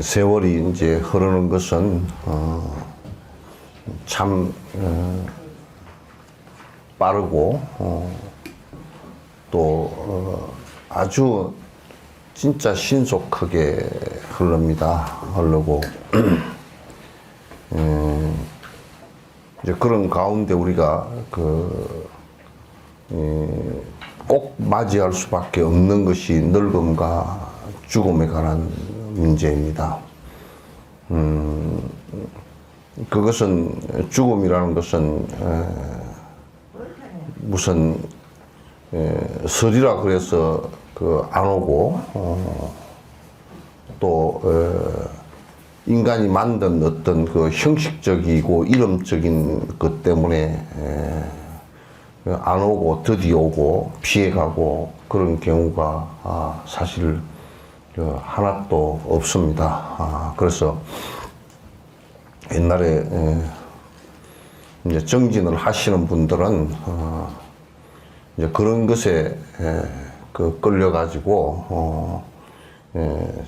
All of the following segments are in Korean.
세월이 이제 흐르는 것은 참 빠르고 또 아주 진짜 신속하게 흐르고 이제 그런 가운데 우리가 꼭 맞이할 수밖에 없는 것이 늙음과 죽음에 관한 문제입니다. 그것은 죽음이라는 것은 무슨 설이라 그래서 안 오고 또 인간이 만든 어떤 그 형식적이고 이름적인 것 때문에 안 오고 드디어 오고 피해가고 그런 경우가 사실 하나도 없습니다. 그래서 옛날에 이제 정진을 하시는 분들은 이제 그런 것에 끌려가지고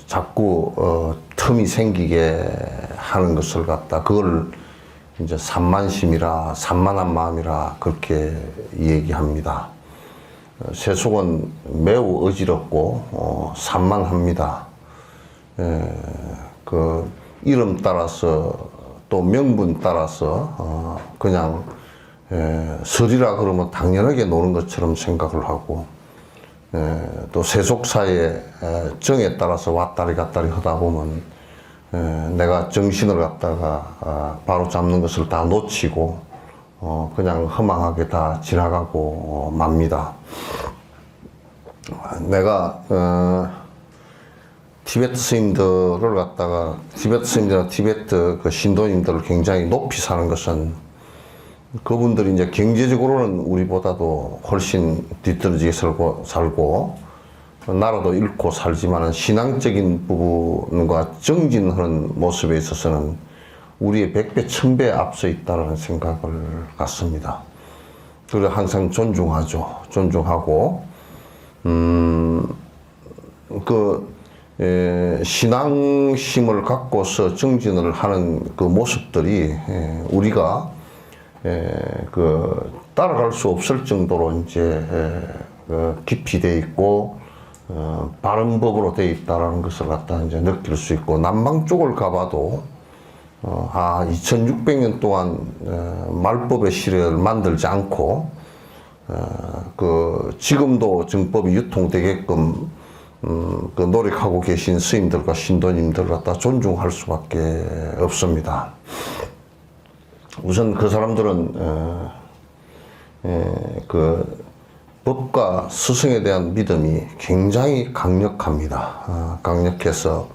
자꾸 틈이 생기게 하는 것을 갖다 그걸 이제 산만심이라 산만한 마음이라 그렇게 얘기합니다. 세속은 매우 어지럽고 산만합니다. 그 이름 따라서 또 명분 따라서 그냥 설이라 그러면 당연하게 노는 것처럼 생각을 하고 또 세속사의 정에 따라서 왔다리 갔다리 하다 보면 내가 정신을 갖다가 바로 잡는 것을 다 놓치고 그냥 허망하게 다 지나가고 맙니다. 내가 티베트 스님들을 갖다가 티베트 스님들이나 티베트 그 신도님들을 굉장히 높이 사는 것은 그분들이 이제 경제적으로는 우리보다도 훨씬 뒤떨어지게 살고 나라도 잃고 살지만은 신앙적인 부분과 정진하는 모습에 있어서는 우리의 100배, 1000배 앞서 있다는 생각을 갖습니다. 그래서 항상 존중하고, 신앙심을 갖고서 정진을 하는 그 모습들이 우리가 따라갈 수 없을 정도로 이제 깊이 돼 있고 바른 법으로 돼 있다라는 것을 갖다 이제 느낄 수 있고 남방 쪽을 가봐도 2600년 동안 말법의 시를 만들지 않고 지금도 정법이 유통되게끔 노력하고 계신 스님들과 신도님들을 갖다 존중할 수밖에 없습니다. 우선 그 사람들은 법과 스승에 대한 믿음이 굉장히 강력합니다. 강력해서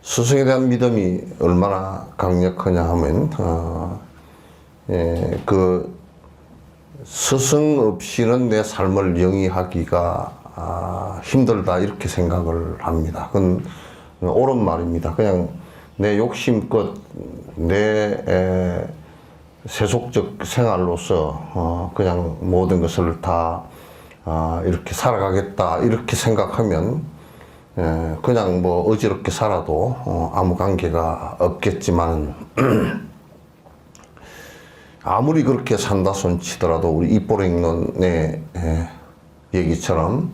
스승에 대한 믿음이 얼마나 강력하냐 하면 스승 없이는 내 삶을 영위하기가 힘들다 이렇게 생각을 합니다. 그건 옳은 말입니다. 그냥 내 욕심껏 내 세속적 생활로서 그냥 모든 것을 다 이렇게 살아가겠다 이렇게 생각하면 그냥 뭐 어지럽게 살아도 아무 관계가 없겠지만 아무리 그렇게 산다 손 치더라도 우리 이뽀랭론의 얘기처럼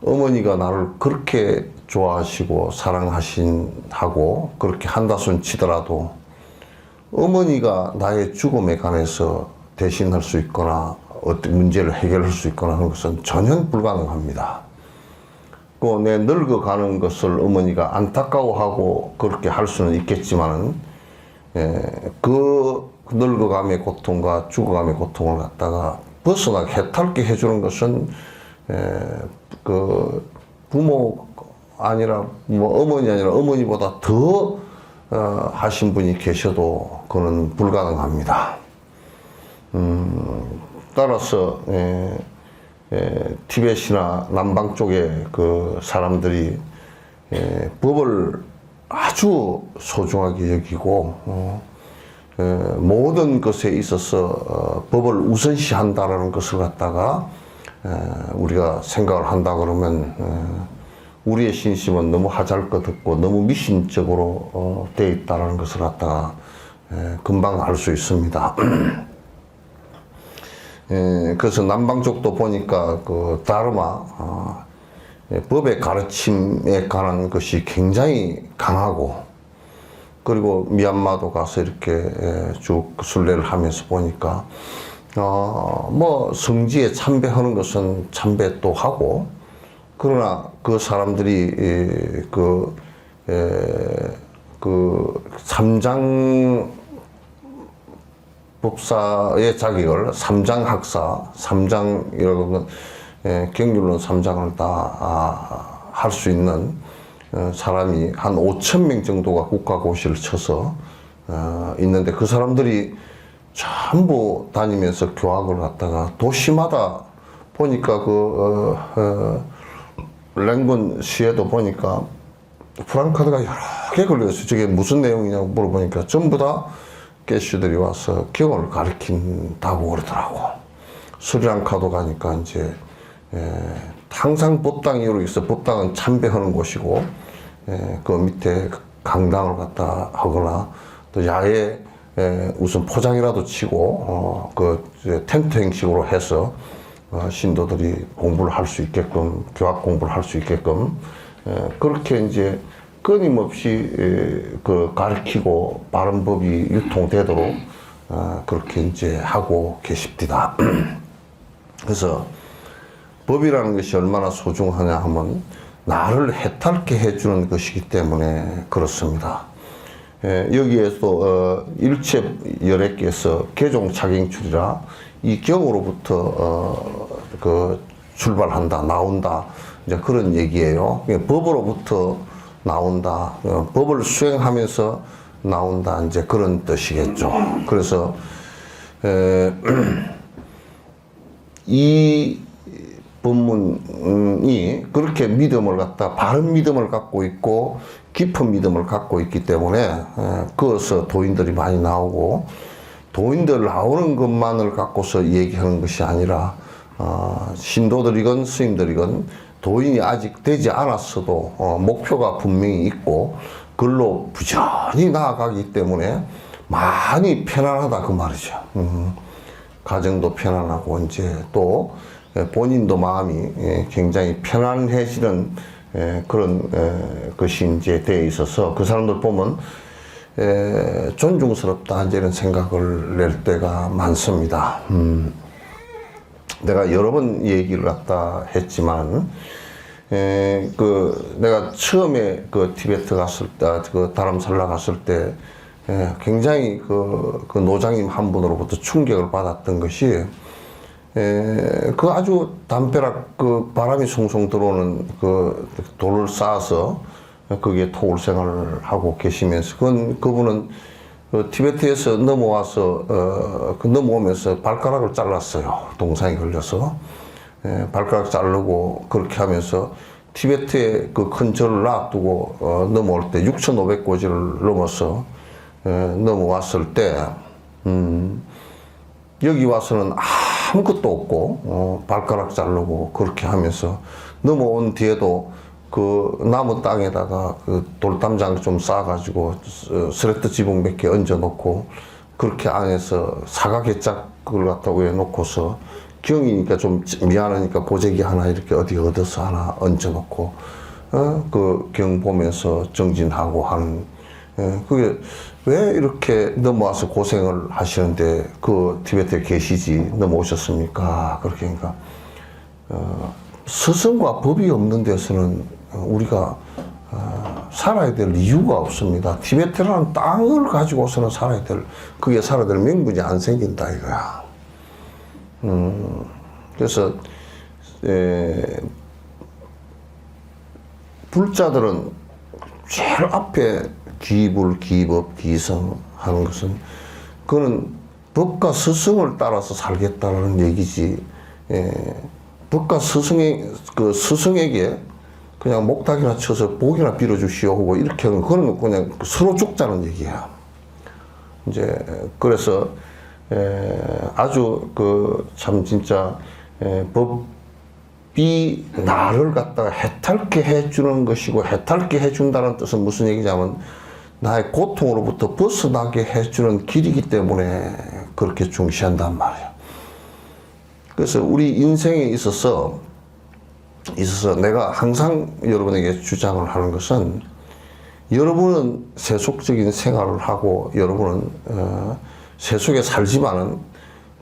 어머니가 나를 그렇게 좋아하시고 사랑하고 그렇게 한다 손 치더라도 어머니가 나의 죽음에 관해서 대신할 수 있거나 어떤 문제를 해결할 수 있거나 하는 것은 전혀 불가능합니다. 내 늙어가는 것을 어머니가 안타까워하고 그렇게 할 수는 있겠지만은 그 늙어감의 고통과 죽어감의 고통을 갖다가 벗어나게 해탈게 해주는 것은 부모 아니라 뭐 어머니 아니라 어머니보다 더 하신 분이 계셔도 그는 불가능합니다. 따라서 티벳이나 남방 쪽의 그 사람들이 법을 아주 소중하게 여기고 모든 것에 있어서 법을 우선시한다라는 것을 갖다가 우리가 생각을 한다 그러면 우리의 신심은 너무 하잘것없고 너무 미신적으로 돼 있다는 것을 갖다가 금방 알 수 있습니다. 그래서 남방 쪽도 보니까 그 다르마 법의 가르침에 관한 것이 굉장히 강하고, 그리고 미얀마도 가서 이렇게 쭉 순례를 하면서 보니까 뭐 성지에 참배하는 것은 참배 또 하고, 그러나 그 사람들이 그 삼장 법사의 자격을 삼장학사, 삼장이라고 하면 경륜론 삼장을 다 할 수 있는 사람이 한 5,000명 정도가 국가고시를 쳐서 있는데, 그 사람들이 전부 다니면서 교학을 갖다가 도시마다 보니까 랭군 시에도 보니까 프랑카드가 여러 개 걸려있어요. 저게 무슨 내용이냐고 물어보니까 전부 다 게슈들이 와서 경을 가르친다고 그러더라고. 스리랑카도 가니까 이제 항상 법당 이후로 있어. 법당은 참배하는 곳이고, 그 밑에 강당을 갖다 하거나 또 야외 우선 포장이라도 치고 텐트 형식으로 해서 신도들이 공부를 할 수 있게끔, 교학 공부를 할 수 있게끔 그렇게 이제 끊임없이 가르치고 바른 법이 유통되도록 그렇게 이제 하고 계십니다. 그래서 법이라는 것이 얼마나 소중하냐 하면 나를 해탈케 해주는 것이기 때문에 그렇습니다. 여기에서 일체 열애께서 개종착행출이라 이 경으로부터 출발한다, 나온다, 이제 그런 얘기예요. 법으로부터 나온다, 법을 수행하면서 나온다, 이제 그런 뜻이겠죠. 그래서 이 본문이 그렇게 믿음을 갖다, 바른 믿음을 갖고 있고 깊은 믿음을 갖고 있기 때문에 그어서 도인들이 많이 나오고, 도인들 나오는 것만을 갖고서 얘기하는 것이 아니라 신도들이건 스님들이건 도인이 아직 되지 않았어도 목표가 분명히 있고 그걸로 부지런히 나아가기 때문에 많이 편안하다 그 말이죠. 가정도 편안하고 이제 또 본인도 마음이 굉장히 편안해지는 그런 것이 이제 되어 있어서 그 사람들 보면 존중스럽다 이런 생각을 낼 때가 많습니다. 내가 여러 번 얘기를 갖다 했지만, 내가 처음에 티베트 갔을 때, 다람살라 갔을 때, 굉장히 그 노장님 한 분으로부터 충격을 받았던 것이, 아주 담벼락 바람이 송송 들어오는 돌을 쌓아서 거기에 토울 생활을 하고 계시면서, 그분은 티베트에서 넘어와서 넘어오면서 발가락을 잘랐어요. 동상에 걸려서 발가락 자르고 그렇게 하면서 티베트에 큰 절을 놔두고 넘어올 때 6,500고지를 넘어서 넘어왔을 때 여기 와서는 아무것도 없고 발가락 자르고 그렇게 하면서 넘어온 뒤에도 나무 땅에다가 돌담장 좀 쌓아가지고 스레트 지붕 몇 개 얹어 놓고 그렇게 안에서 사각개짝을 갖다 위에 놓고서 경이니까 좀 미안하니까 보재기 하나 이렇게 어디 얻어서 하나 얹어 놓고 경 보면서 정진하고 하는, 그게 왜 이렇게 넘어와서 고생을 하시는데 티베트에 계시지 넘어오셨습니까? 그렇게 하니까 스승과 법이 없는 데서는 우리가 살아야 될 이유가 없습니다. 티베트라는 땅을 가지고서는 그게 살아야 될 명분이 안 생긴다 이거야. 그래서 불자들은 제일 앞에 기불, 기법, 기성 하는 것은 그거는 법과 스승을 따라서 살겠다는 얘기지. 법과 스승에게 그냥 목탁이나 쳐서 복이나 빌어주시오 하고 이렇게 하면 그건 그냥 서로 죽자는 얘기야. 이제 그래서 아주 참 진짜 법이 나를 갖다가 해탈케 해주는 것이고, 해탈케 해준다는 뜻은 무슨 얘기냐면 나의 고통으로부터 벗어나게 해주는 길이기 때문에 그렇게 중시한단 말이에요. 그래서 우리 인생에 있어서 내가 항상 여러분에게 주장을 하는 것은, 여러분은 세속적인 생활을 하고 여러분은 세속에 살지만은,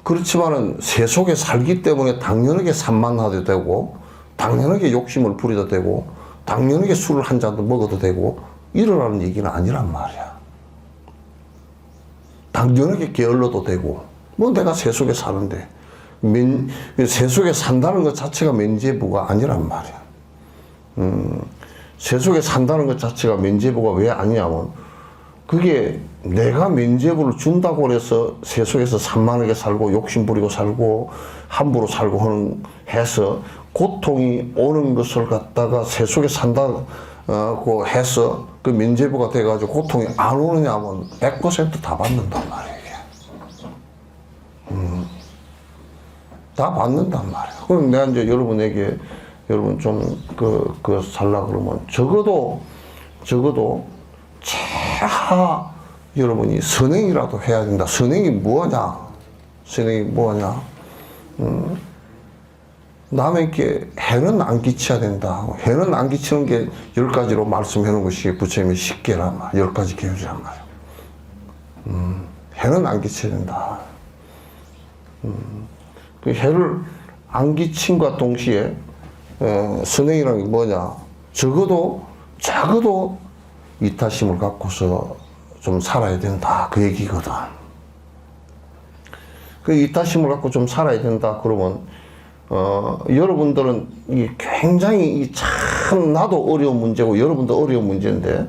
그렇지만은 세속에 살기 때문에 당연하게 산만하도 되고, 당연하게 욕심을 부려도 되고, 당연하게 술을 한 잔도 먹어도 되고 이러라는 얘기는 아니란 말이야. 당연하게 게을러도 되고, 뭐 내가 세속에 사는데, 세속에 산다는 것 자체가 면죄부가 아니란 말이야. 세속에 산다는 것 자체가 면죄부가 왜 아니냐면, 그게 내가 면죄부를 준다고 해서 세속에서 산만하게 살고 욕심 부리고 살고 함부로 살고 해서 고통이 오는 것을 갖다가 세속에 산다고 해서 그 면죄부가 돼가지고 고통이 안 오느냐면 100% 다 받는단 말이에요. 다 받는단 말이에요. 그럼 내가 이제 여러분에게, 여러분 좀 살라 그러면 적어도 최하 여러분이 선행이라도 해야 된다. 선행이 뭐냐? 남에게 해는 안 끼쳐야 된다. 해는 안 끼치는 게 10가지로 말씀해 놓은 것이 부처님의 10개란 말, 10가지 계율이란 말이에요. 해는 안 끼쳐야 된다. 그 해를 안 끼친과 동시에 선행이라는 게 뭐냐? 적어도 이타심을 갖고서 좀 살아야 된다. 그 얘기거든. 그 이타심을 갖고 좀 살아야 된다. 그러면 여러분들은 이게 굉장히 참 나도 어려운 문제고 여러분도 어려운 문제인데,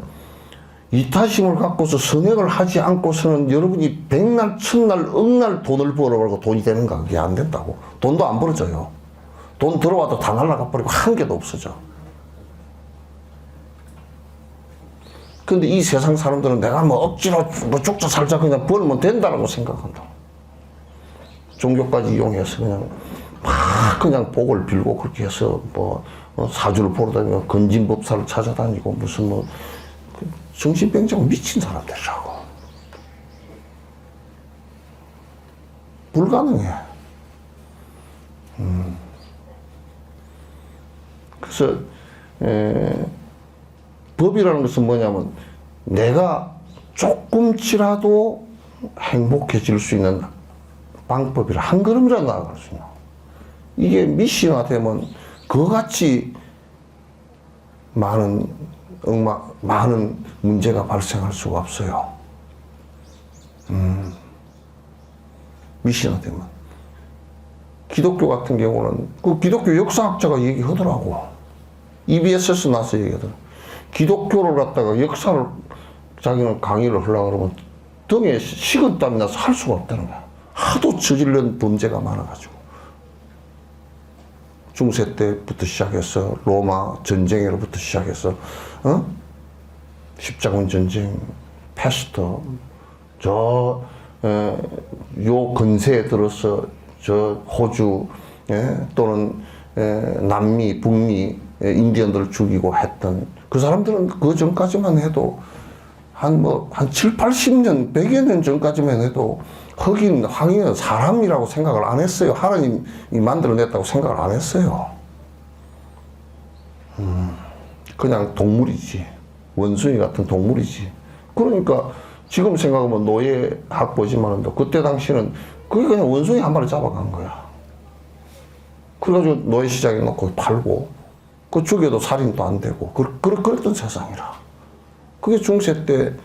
이타심을 갖고서 선행을 하지 않고서는 여러분이 100날, 1000날, 억날 돈을 벌어버리고 돈이 되는가? 그게 안 된다고. 돈도 안 벌어져요. 돈 들어와도 다 날아가 버리고 한 개도 없어져. 근데 이 세상 사람들은 내가 뭐 억지로 뭐 죽자 살자 그냥 벌면 된다라고 생각한다. 종교까지 이용해서 그냥 복을 빌고 그렇게 해서 사주를 보러 다니고 건진법사를 찾아다니고 무슨 정신병자고 미친 사람들이라고. 불가능해. 그래서 법이라는 것은 뭐냐면 내가 조금치라도 행복해질 수 있는 방법이라, 한 걸음이라도 나아갈 수 있는. 이게 미신화되면 그같이 많은 문제가 발생할 수가 없어요. 미신화되면. 기독교 같은 경우는 그 기독교 역사학자가 얘기하더라고. EBS에서 나서 얘기하더라고. 기독교를 갖다가 역사를 자기는 강의를 하려고 그러면 등에 식은땀이 나서 할 수가 없다는 거야. 하도 저지른 범죄가 많아가지고. 중세 때부터 시작해서 로마 전쟁으로부터 시작해서 십자군 전쟁, 패스트, 요 근세에 들어서 저 호주 또는 남미, 북미 인디언들을 죽이고 했던 그 사람들은 그 전까지만 해도 한 7, 80년, 100여 년 전까지만 해도 흑인, 황인은 사람이라고 생각을 안 했어요. 하나님이 만들어냈다고 생각을 안 했어요. 그냥 동물이지. 원숭이 같은 동물이지. 그러니까 지금 생각하면 노예 학보지만 그때 당시는 그게 그냥 원숭이 한 마리 잡아간 거야. 그래가지고 노예 시장에 놓고 팔고, 그 죽여도 살인도 안 되고, 그랬던 세상이라. 그게 중세 때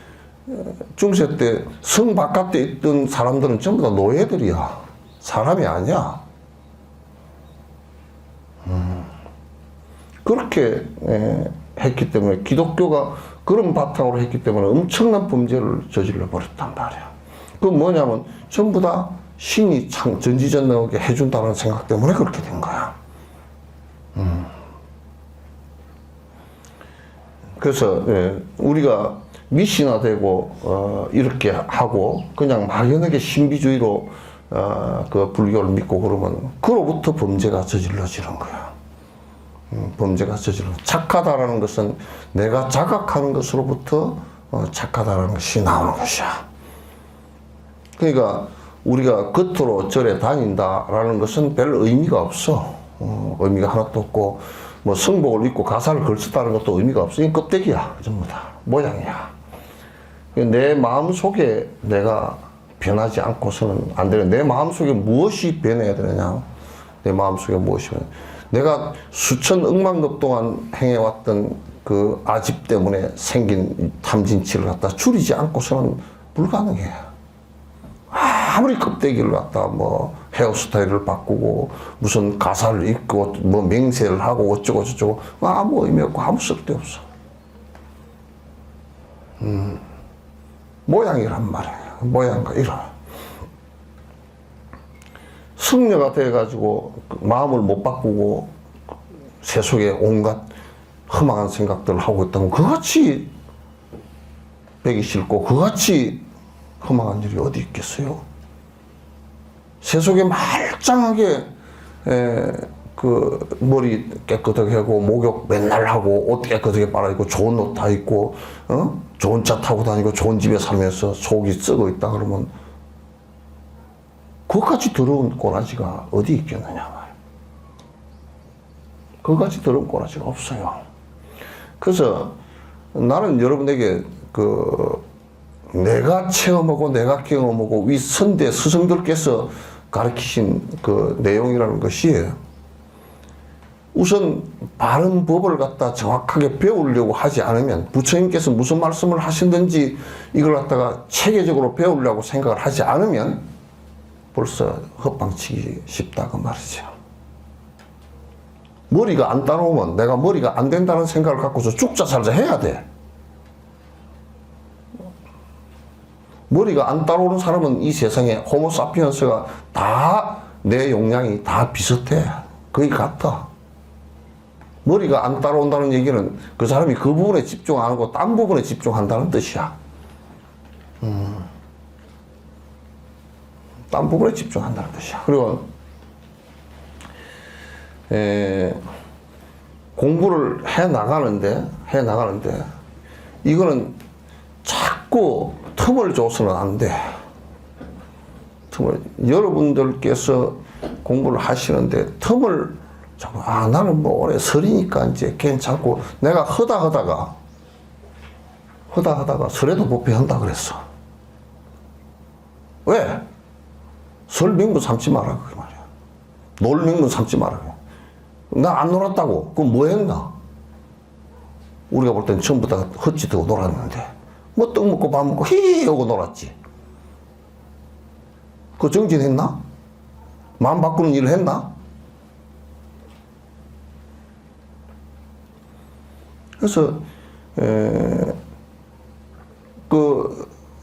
성 바깥에 있던 사람들은 전부 다 노예들이야. 사람이 아니야. 그렇게 했기 때문에, 기독교가 그런 바탕으로 했기 때문에 엄청난 범죄를 저질러 버렸단 말이야. 그 뭐냐면 전부 다 신이 전지전능하게 해준다는 생각 때문에 그렇게 된 거야. 그래서 우리가 미신화되고 이렇게 하고 그냥 막연하게 신비주의로 그 불교를 믿고 그러면 그로부터 범죄가 저질러지는 거야. 범죄가 저지르는 착하다라는 것은 내가 자각하는 것으로부터 착하다라는 것이 나오는 것이야. 그러니까 우리가 겉으로 절에 다닌다라는 것은 별 의미가 없어. 의미가 하나도 없고 뭐 성복을 입고 가사를 걸쳤다는 것도 의미가 없어. 이 껍데기야. 전부 다 모양이야. 내 마음속에 내가 변하지 않고서는 안 되는, 내 마음속에 무엇이 변해야 되느냐. 내 마음속에 무엇이 변해. 내가 수천 억만급 동안 행해왔던 그 아집 때문에 생긴 탐진치를 갖다 줄이지 않고서는 불가능해. 아무리 껍데기를 갖다 뭐 헤어스타일을 바꾸고 무슨 가사를 입고 뭐 맹세를 하고 어쩌고 저쩌고 아무 의미 없고 아무 쓸데없어. 모양이란 말이야. 모양과 이런. 승려가 돼가지고 마음을 못 바꾸고 세속에 온갖 험악한 생각들을 하고 있다면 그같이 배기 싫고 그같이 험악한 일이 어디 있겠어요? 세속에 말짱하게 그 머리 깨끗하게 하고 목욕 맨날 하고 옷 깨끗하게 빨아입고 좋은 옷 다 입고 좋은 차 타고 다니고 좋은 집에 살면서 속이 썩어 있다 그러면 그것까지 더러운 꼬라지가 어디 있겠느냐 말이야. 그것까지 더러운 꼬라지가 없어요. 그래서 나는 여러분에게 내가 체험하고 내가 경험하고 위 선대 스승들께서 가르치신 그 내용이라는 것이 우선 바른 법을 갖다 정확하게 배우려고 하지 않으면 부처님께서 무슨 말씀을 하시든지 이걸 갖다가 체계적으로 배우려고 생각을 하지 않으면 벌써 헛방치기 쉽다 그 말이죠. 머리가 안 따라오면 내가 머리가 안 된다는 생각을 갖고서 죽자 살자 해야 돼. 머리가 안 따라오는 사람은 이 세상에 호모사피엔스가 다 내 용량이 다 비슷해. 거의 같아. 머리가 안 따라온다는 얘기는 그 사람이 그 부분에 집중 안 하고 딴 부분에 집중한다는 뜻이야. 딴 부분에 집중한다는 뜻이야. 그리고 공부를 해 나가는데 이거는 자꾸 틈을 줘서는 안 돼. 여러분들께서 공부를 하시는데 틈을 자꾸 나는 뭐 올해 설이니까 이제 괜찮고 내가 허다하다가 설에도 법회한다 그랬어. 왜? 설 명분 삼지 마라 그 말이야. 놀 명분 삼지 마라. 나 안 놀았다고. 그럼 뭐 했나? 우리가 볼 땐 전부 다 헛짓하고 놀았는데 뭐 떡 먹고 밥 먹고 히히 하고 놀았지. 그거 정진했나? 마음 바꾸는 일을 했나? 그래서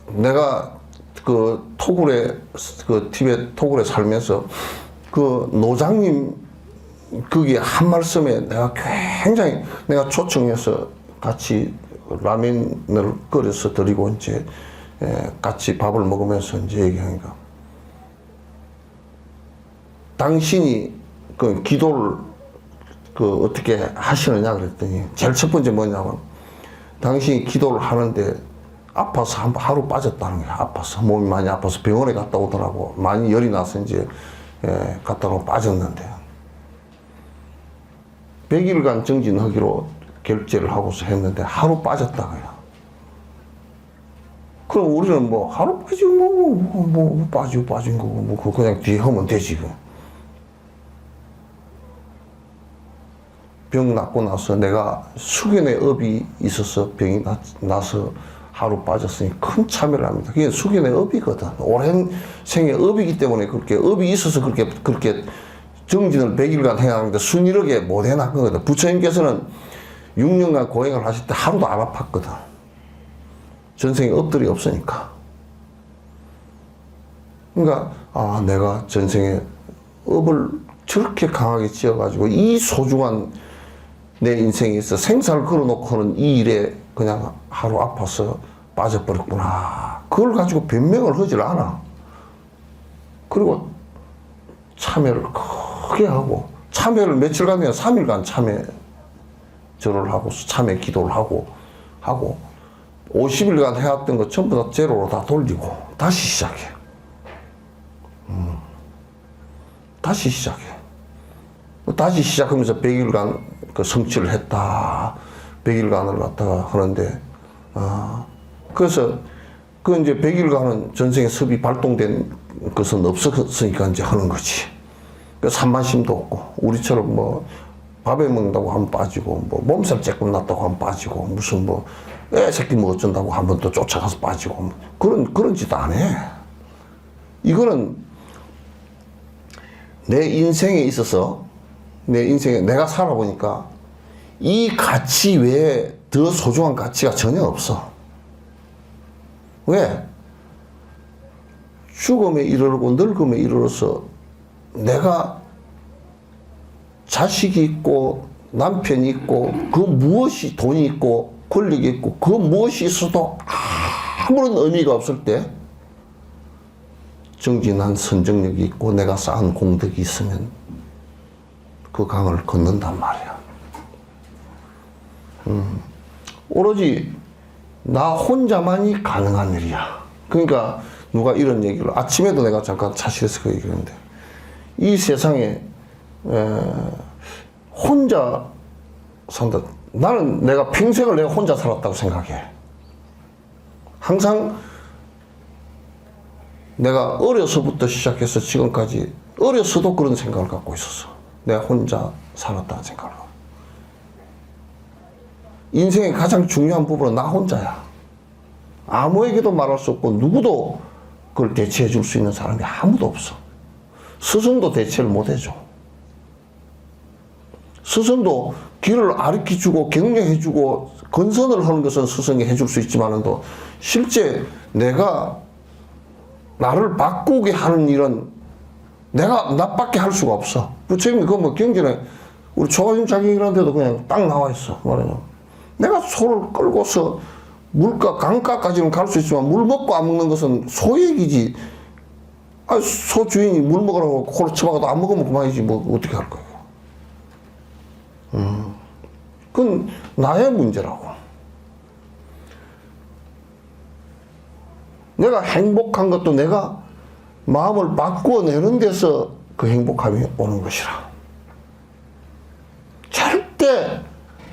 내가 토굴에 티베트 토굴에 살면서 노장님 거기 한 말씀에 내가 굉장히 내가 초청해서 같이 라면을 끓여서 드리고 이제 같이 밥을 먹으면서 이제 얘기하니까 당신이 기도를 어떻게 하시느냐 그랬더니 제일 첫 번째 뭐냐면 당신이 기도를 하는데 아파서 하루 빠졌다는 거야. 아파서 몸이 많이 아파서 병원에 갔다 오더라고. 많이 열이 나서 이제 갔다 오고 빠졌는데 100일간 정진하기로 결제를 하고서 했는데 하루 빠졌다고요. 그럼 우리는 뭐 하루 빠지고 빠진 거고 그냥 뒤에 하면 되지. 병 낫고 나서 내가 숙연의 업이 있어서 병이 나서 하루 빠졌으니 큰 참여를 합니다. 그게 숙연의 업이거든. 오랜 생의 업이기 때문에 그렇게 업이 있어서 그렇게 정진을 100일간 행하는데 순이하게 못 해놨거든. 부처님께서는 6년간 고행을 하실 때 하루도 안 아팠거든. 전생에 업들이 없으니까. 그러니까 내가 전생에 업을 저렇게 강하게 지어가지고 이 소중한 내 인생에 있어 생사를 걸어놓고는 이 일에 그냥 하루 아파서 빠져버렸구나. 그걸 가지고 변명을 하질 않아. 그리고 참여를 크게 하고 참여를 며칠간 그냥 3일간 참여 절을 하고 참회 기도를 하고 50일간 해왔던 거 전부 다 제로로 다 돌리고 다시 시작해. 다시 시작해. 다시 시작하면서 100일간 그 성취를 했다. 100일간을 갖다가 하는데, 그래서 그 이제 100일간은 전생에 섭이 발동된 것은 없었으니까 이제 하는 거지. 그 산만심도 없고, 우리처럼 뭐 밥에 먹는다고 하면 빠지고, 뭐 몸살 쬐끔 났다고 하면 빠지고, 무슨 뭐 애 새끼 뭐 어쩐다고 한 번 또 쫓아가서 빠지고, 그런 짓 안 해. 이거는 내 인생에 있어서, 내 인생에 내가 살아보니까 이 가치 외에 더 소중한 가치가 전혀 없어. 왜? 죽음에 이르르고 늙음에 이르러서 내가 자식이 있고 남편이 있고 그 무엇이 돈이 있고 권력이 있고 그 무엇이 있어도 아무런 의미가 없을 때 정진한 선정력이 있고 내가 쌓은 공덕이 있으면 그 강을 걷는단 말이야. 오로지 나 혼자만이 가능한 일이야. 그러니까 누가 이런 얘기를 아침에도 내가 잠깐 차실에서 그 얘기했는데 이 세상에 혼자 산다. 나는 내가 평생을 내가 혼자 살았다고 생각해. 항상 내가 어려서부터 시작해서 지금까지 어려서도 그런 생각을 갖고 있었어. 내가 혼자 살았다는 생각을. 인생의 가장 중요한 부분은 나 혼자야. 아무에게도 말할 수 없고 누구도 그걸 대체해 줄 수 있는 사람이 아무도 없어. 스승도 대체를 못 해줘. 스승도 길을 가르쳐주고 격려해주고 건선을 하는 것은 스승이 해줄 수 있지만도 실제 내가 나를 바꾸게 하는 일은 내가 나밖에 할 수가 없어. 부처님이 그 뭐 경전에 우리 초가심 자격이라는데도 그냥 딱 나와 있어. 말하자면 내가 소를 끌고서 물가 강가까지는 갈 수 있지만 물 먹고 안 먹는 것은 소액이지. 소 주인이 물 먹으라고 코를 쳐박아도 안 먹으면 그만이지 뭐 어떻게 할 거예요. 그건 나의 문제라고. 내가 행복한 것도 내가 마음을 바꾸어내는 데서 그 행복함이 오는 것이라. 절대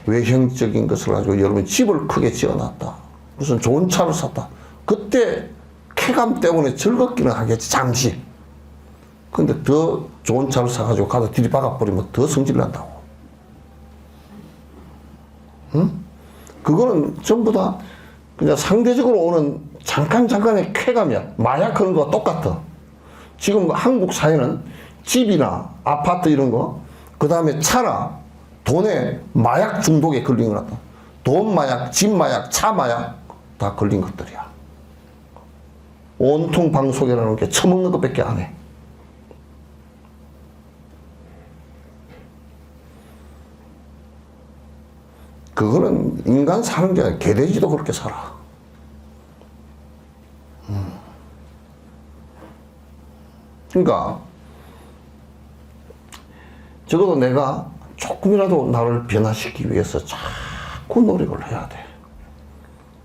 외형적인 것을 가지고 여러분 집을 크게 지어놨다. 무슨 좋은 차를 샀다. 그때 쾌감 때문에 즐겁기는 하겠지, 잠시. 근데 더 좋은 차를 사가지고 가서 들이박아버리면 더 성질 난다고. 응? 그거는 전부 다 그냥 상대적으로 오는 잠깐의 쾌감이야. 마약하는 거와 똑같아. 지금 한국 사회는 집이나 아파트 이런 거, 그 다음에 차나 돈에 마약 중독에 걸린 것 같다. 돈 마약, 집 마약, 차 마약 다 걸린 것들이야. 온통 방송이라는 게 처먹는 것밖에 안 해. 그거는 인간 사는 게 아니라 개돼지도 그렇게 살아. 그러니까 적어도 내가 조금이라도 나를 변화시키기 위해서 자꾸 노력을 해야 돼.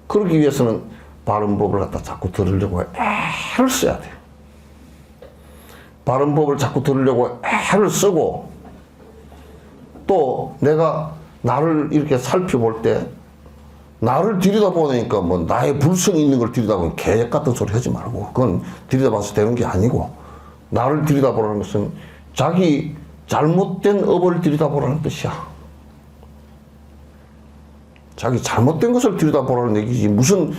그러기 위해서는 바른 법을 갖다 자꾸 들으려고 애를 써야 돼. 바른 법을 자꾸 들으려고 애를 쓰고 또 내가 나를 이렇게 살펴볼 때 나를 들여다보니까 뭐 나의 불성이 있는 걸 들여다보면 개 같은 소리 하지 말고 그건 들여다봐서 되는 게 아니고 나를 들여다보라는 것은 자기 잘못된 업을 들여다보라는 뜻이야. 자기 잘못된 것을 들여다보라는 얘기지 무슨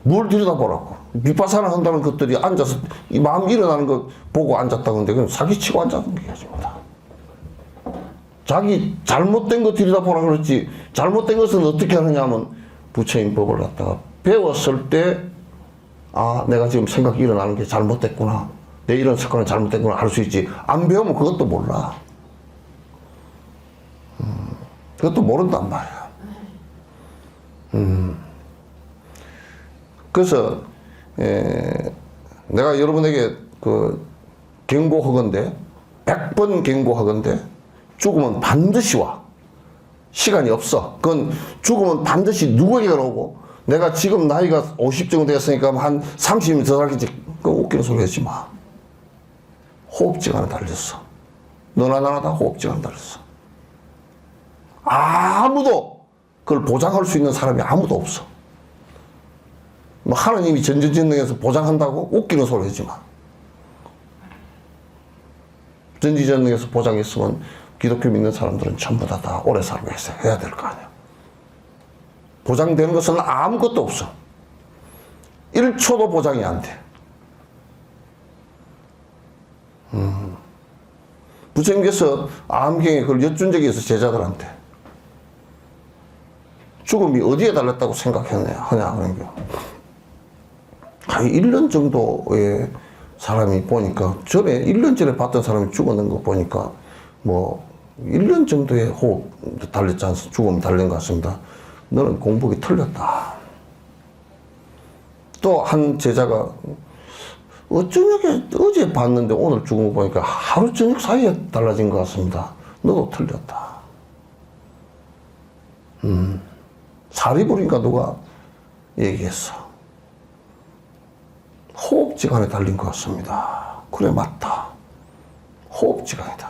뭘 들여다보라고. 윗바사나 한다는 것들이 앉아서 이 마음 일어나는 거 보고 앉았다는데 그건 사기치고 앉았는 게 아닙니다. 자기 잘못된 거 들여다보라 그랬지 잘못된 것은 어떻게 하느냐 하면 부처님 법을 갖다가 배웠을 때 아 내가 지금 생각이 일어나는 게 잘못됐구나 내 이런 습관은 잘못됐구나 할 수 있지 안 배우면 그것도 몰라. 그것도 모른단 말이야. 그래서 내가 여러분에게 그 경고하건대 100번 경고하건대 죽으면 반드시 와. 시간이 없어. 그건 죽으면 반드시 누구에게나 오고, 내가 지금 나이가 50 정도 됐으니까 한 30년 더 살겠지. 그건 웃기는 소리 하지 마. 호흡지간에 달렸어. 너나 나나 다 호흡지간에 달렸어. 아무도 그걸 보장할 수 있는 사람이 아무도 없어. 뭐 하나님이 전지전능해서 보장한다고 웃기는 소리 하지 마. 전지전능해서 보장했으면 기독교 믿는 사람들은 전부 다 오래 살고 해야 될 거 아니야. 보장되는 것은 아무것도 없어. 1초도 보장이 안 돼. 부처님께서 암경에 그걸 여쭌 적이 있어, 제자들한테. 죽음이 어디에 달렸다고 생각하냐, 그러니까. 한 1년 정도의 사람이 보니까, 1년 전에 봤던 사람이 죽었는 거 보니까, 1년 정도의 호흡 달렸지 않습니까? 죽음이 달린 것 같습니다. 너는 공복이 틀렸다. 또 한 제자가, 어제 봤는데 오늘 죽은 거 보니까 하루 저녁 사이에 달라진 것 같습니다. 너도 틀렸다. 사리부리인가 누가 얘기했어. 호흡지간에 달린 것 같습니다. 그래, 맞다. 호흡지간이다.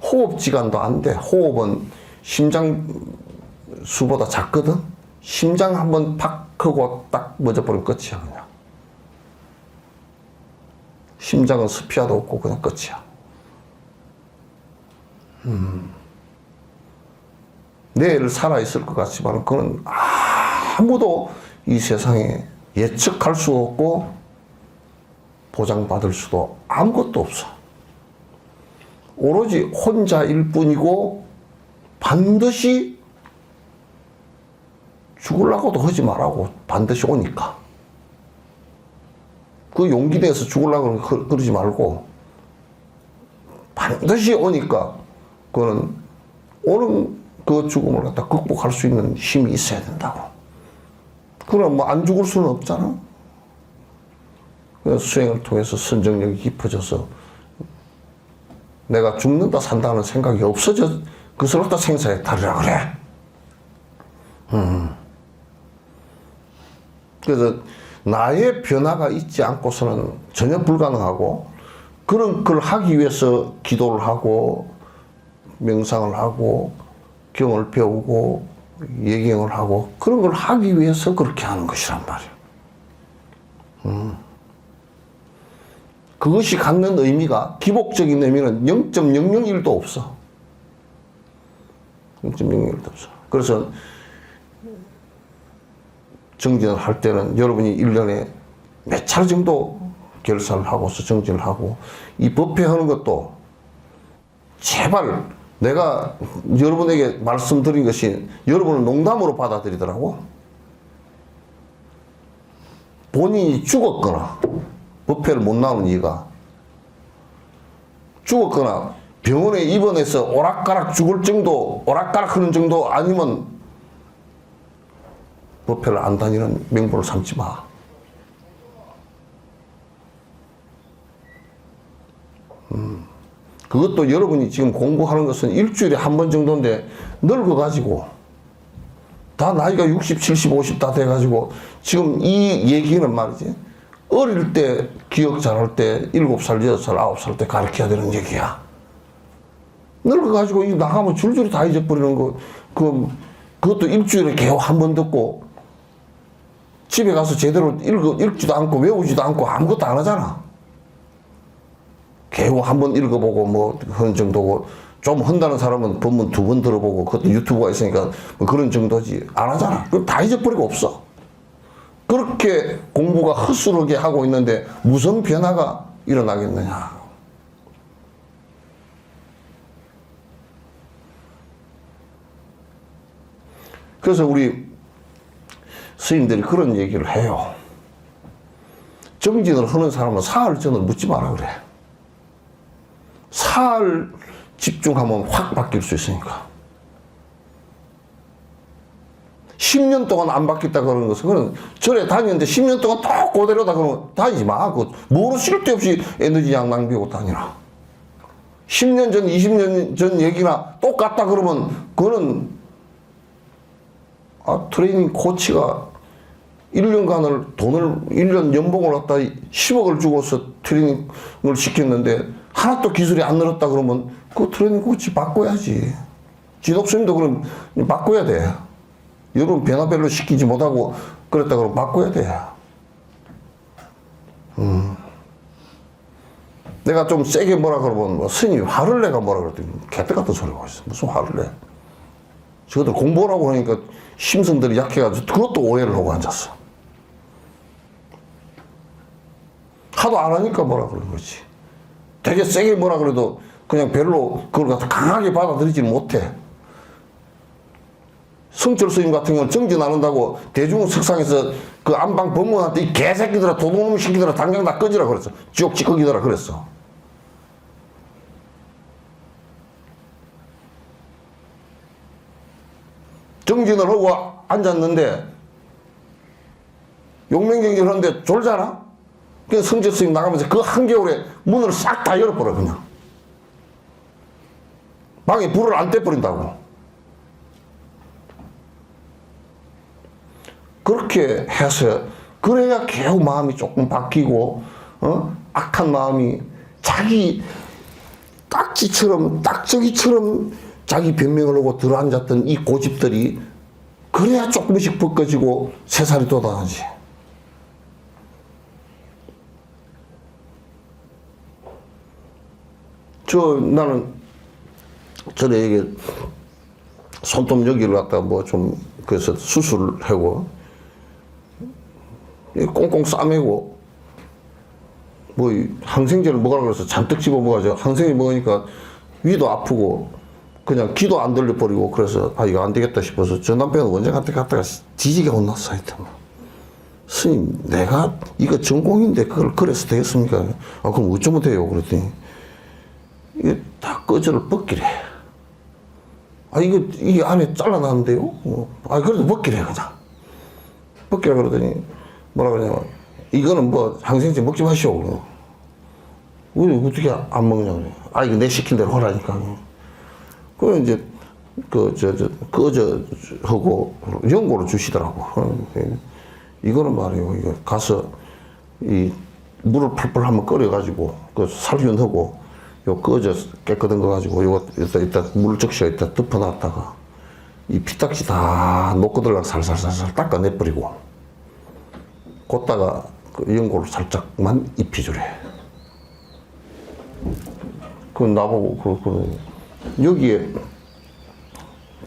호흡지간도 안 돼. 호흡은 심장 수보다 작거든? 심장 한번 팍 하고 딱 멎어버리면 끝이야, 그냥. 심장은 스피아도 없고 그냥 끝이야. 내일 살아있을 것 같지만 그건 아무도 이 세상에 예측할 수 없고 보장받을 수도 아무것도 없어. 오로지 혼자일 뿐이고 반드시 죽으려고도 하지 말라고. 반드시 오니까. 그 용기 내서 죽으려고 그러지 말고 반드시 오니까 그거는 오는 그 죽음을 갖다 극복할 수 있는 힘이 있어야 된다고. 그럼 안 죽을 수는 없잖아. 그래서 수행을 통해서 선정력이 깊어져서 내가 죽는다 산다는 생각이 없어져 그것을 갖다 생사에 달으라 그래. 그래서 나의 변화가 있지 않고서는 전혀 불가능하고, 그런 걸 하기 위해서 기도를 하고 명상을 하고 경을 배우고 예경을 하고 그런 걸 하기 위해서 그렇게 하는 것이란 말이야. 그것이 갖는 의미가, 기복적인 의미는 0.001도 없어. 0.001도 없어. 그래서 정진을 할 때는 여러분이 1년에 몇 차례 정도 결사를 하고서 정진을 하고, 이 법회하는 것도 제발 내가 여러분에게 말씀드린 것이 여러분을 농담으로 받아들이더라고. 본인이 죽었거나 법회를 못 나오는 이유가, 죽었거나 병원에 입원해서 오락가락 죽을 정도, 오락가락 하는 정도 아니면 법회를 안 다니는 명분을 삼지 마. 그것도 여러분이 지금 공부하는 것은 일주일에 한 번 정도인데 늙어가지고 다 나이가 60, 70, 50 다 돼가지고 지금 이 얘기는 말이지, 어릴 때 기억 잘할 때 7살, 6살, 9살 때 가르쳐야 되는 얘기야. 늙어가지고 나가면 줄줄이 다 잊어버리는 거, 그것도 일주일에 겨우 한 번 듣고 집에 가서 제대로 읽지도 않고 외우지도 않고 아무것도 안 하잖아. 겨우 한 번 읽어보고 하는 정도고, 좀 한다는 사람은 본문 2번 들어보고, 그것도 유튜브가 있으니까 그런 정도지. 안 하잖아. 그럼 다 잊어버리고 없어. 그렇게 공부가 헛스르게 하고 있는데 무슨 변화가 일어나겠느냐. 그래서 우리 스님들이 그런 얘기를 해요. 정진을 하는 사람은 사흘전을 묻지 마라 그래. 사흘 집중하면 확 바뀔 수 있으니까. 10년 동안 안 바뀌었다 그러는 것은, 그건 절에 다니는데 10년 동안 또 그대로다 그러면 다니지 마. 뭐로 쓸데없이 에너지 양 낭비하고 다니라. 10년 전, 20년 전 얘기나 똑같다 그러면 그거는 트레이닝 코치가 1년간을 돈을, 1년 연봉을 갖다 10억을 주고서 트레이닝을 시켰는데 하나도 기술이 안 늘었다 그러면 그 트레이닝 코치 바꿔야지. 진옥수님도 그럼 바꿔야 돼. 여러분 변화별로 시키지 못하고 그랬다 그러면 바꿔야 돼. 내가 좀 세게 뭐라 그러면 뭐 스님이 화를 내가 뭐라 그랬더니 개떡 같은 소리가 있어. 무슨 화를 내. 저들 공부하라고 하니까 심성들이 약해가지고 그것도 오해를 하고 앉았어. 하도 안 하니까 뭐라 그러는 거지. 되게 세게 뭐라 그래도 그냥 별로 그걸 갖다 강하게 받아들이지는 못해. 성철 스님 같은 경우는 정진 안 한다고 대중석상에서 그 안방 법문한테 이 개새끼들아 도둑놈 새끼들아 당장 다 꺼지라 그랬어. 지옥 찌꺼기들아 그랬어. 정진을 하고 앉았는데 용맹정진을 하는데 졸잖아? 그래서 성철 스님 나가면서 그 한겨울에 문을 싹 다 열어버려 그냥. 방에 불을 안 떼버린다고. 그렇게 해서 그래야 겨우 마음이 조금 바뀌고 악한 마음이 자기 딱지처럼 딱저기처럼 자기 변명을 하고 들어앉았던 이 고집들이 그래야 조금씩 벗겨지고 새살이 돋아나지. 나는 전에 이게 손톱 여기를 갖다 뭐 좀 그래서 수술을 하고 꽁꽁 싸매고 뭐 항생제를 먹으라 그래서 잔뜩 집어 먹어가지고 항생제 먹으니까 위도 아프고 그냥 기도 안 들려버리고 그래서 이거 안 되겠다 싶어서 저 남편은 원장한테 갔다가 뒤지게 혼났어. 하여튼 스님 내가 이거 전공인데 그걸 그래서 되겠습니까? 그럼 어쩌면 돼요? 그랬더니 이게 다 꺼져를 벗기래. 이게 안에 잘라놨는데요? 그래도 벗기래 그냥. 벗기라 그러더니 뭐라 그러냐면 이거는 뭐 항생제 먹지 마시오. 왜 어떻게 안 먹냐 그래. 이거 내 시킨 대로 하라니까. 그래 이제 꺼져 하고 연고를 주시더라고. 이거는 말이에요. 이거 가서 이 물을 펄펄 한번 끓여가지고 그 살균하고 요 꺼져 깨끗한 거 가지고 요거 이따 물 적셔 이따 덮어놨다가 이 피딱지 다 녹거들랑 살살살살 닦아내버리고 걷다가 그 연고를 살짝만 입혀주래. 그 나보고 여기에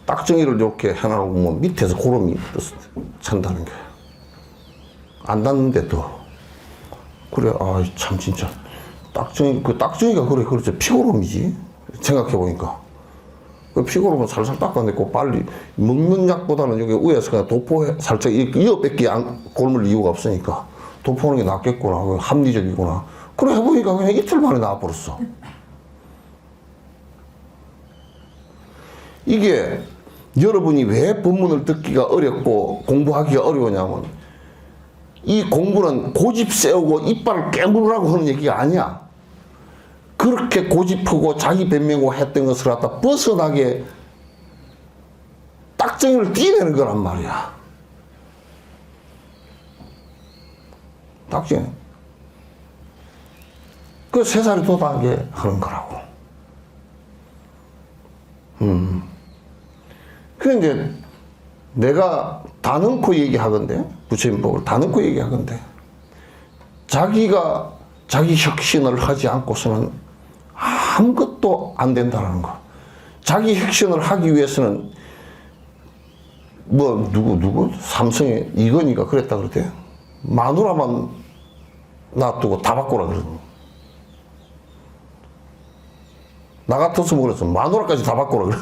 딱정이를 이렇게 해놔놓으면 밑에서 고름이 찬다는 거야. 안 닿는데도. 그래, 참, 진짜. 딱정이가 그래, 그렇죠. 피고름이지. 생각해보니까. 그 피고름은 살살 닦아내고 빨리 먹는 약보다는 여기 위에서 그냥 도포해, 살짝 이어 뺏기 골물 이유가 없으니까 도포하는 게 낫겠구나. 합리적이구나. 그래, 해보니까 그냥 이틀 만에 나와버렸어. 이게 여러분이 왜 법문을 듣기가 어렵고 공부하기가 어려우냐면 이 공부는 고집 세우고 이빨을 깨물으라고 하는 얘기가 아니야. 그렇게 고집하고 자기 변명하고 했던 것을 갖다 벗어나게 딱정이를 띄내는 거란 말이야. 딱정이. 그 새살이 돋아나게 하는 거라고. 그래 이제 내가 다 넣고 얘기하건대 부처님법을 다 넣고 얘기하건대 자기가 자기 혁신을 하지 않고서는 아무것도 안 된다는 거. 자기 혁신을 하기 위해서는 뭐 누구 삼성의 이건희가 그랬다 그러대. 마누라만 놔두고 다 바꾸라 그러더니 나 같았으면 그랬어. 마누라까지 다 바꾸라 그래.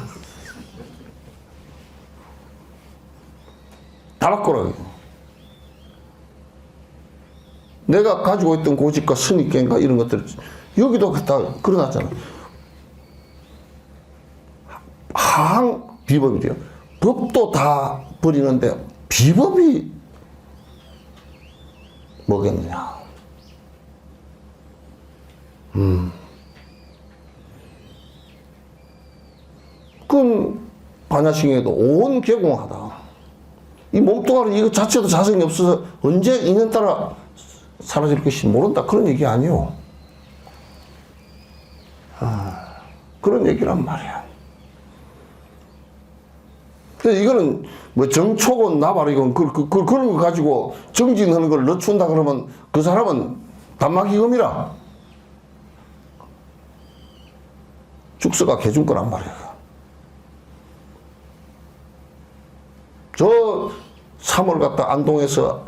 다 바꾸라 그래. 내가 가지고 있던 고집과 선입견과 이런 것들 여기도 다 그려놨잖아. 항 비법이 돼요. 법도 다 버리는데 비법이 뭐겠느냐. 그건 반야싱에도 온 개공하다. 이 몸뚱아리 이거 자체도 자성이 없어서 언제 인연따라 사라질 것이 모른다. 그런 얘기 아니요. 그런 얘기란 말이야. 그래서 이거는 뭐 정초건 나발이건 그런 거 가지고 정진하는 걸 늦춘다 그러면 그 사람은 단마기금이라. 죽서가 개준 거란 말이야. 저 3월 갔다 안동에서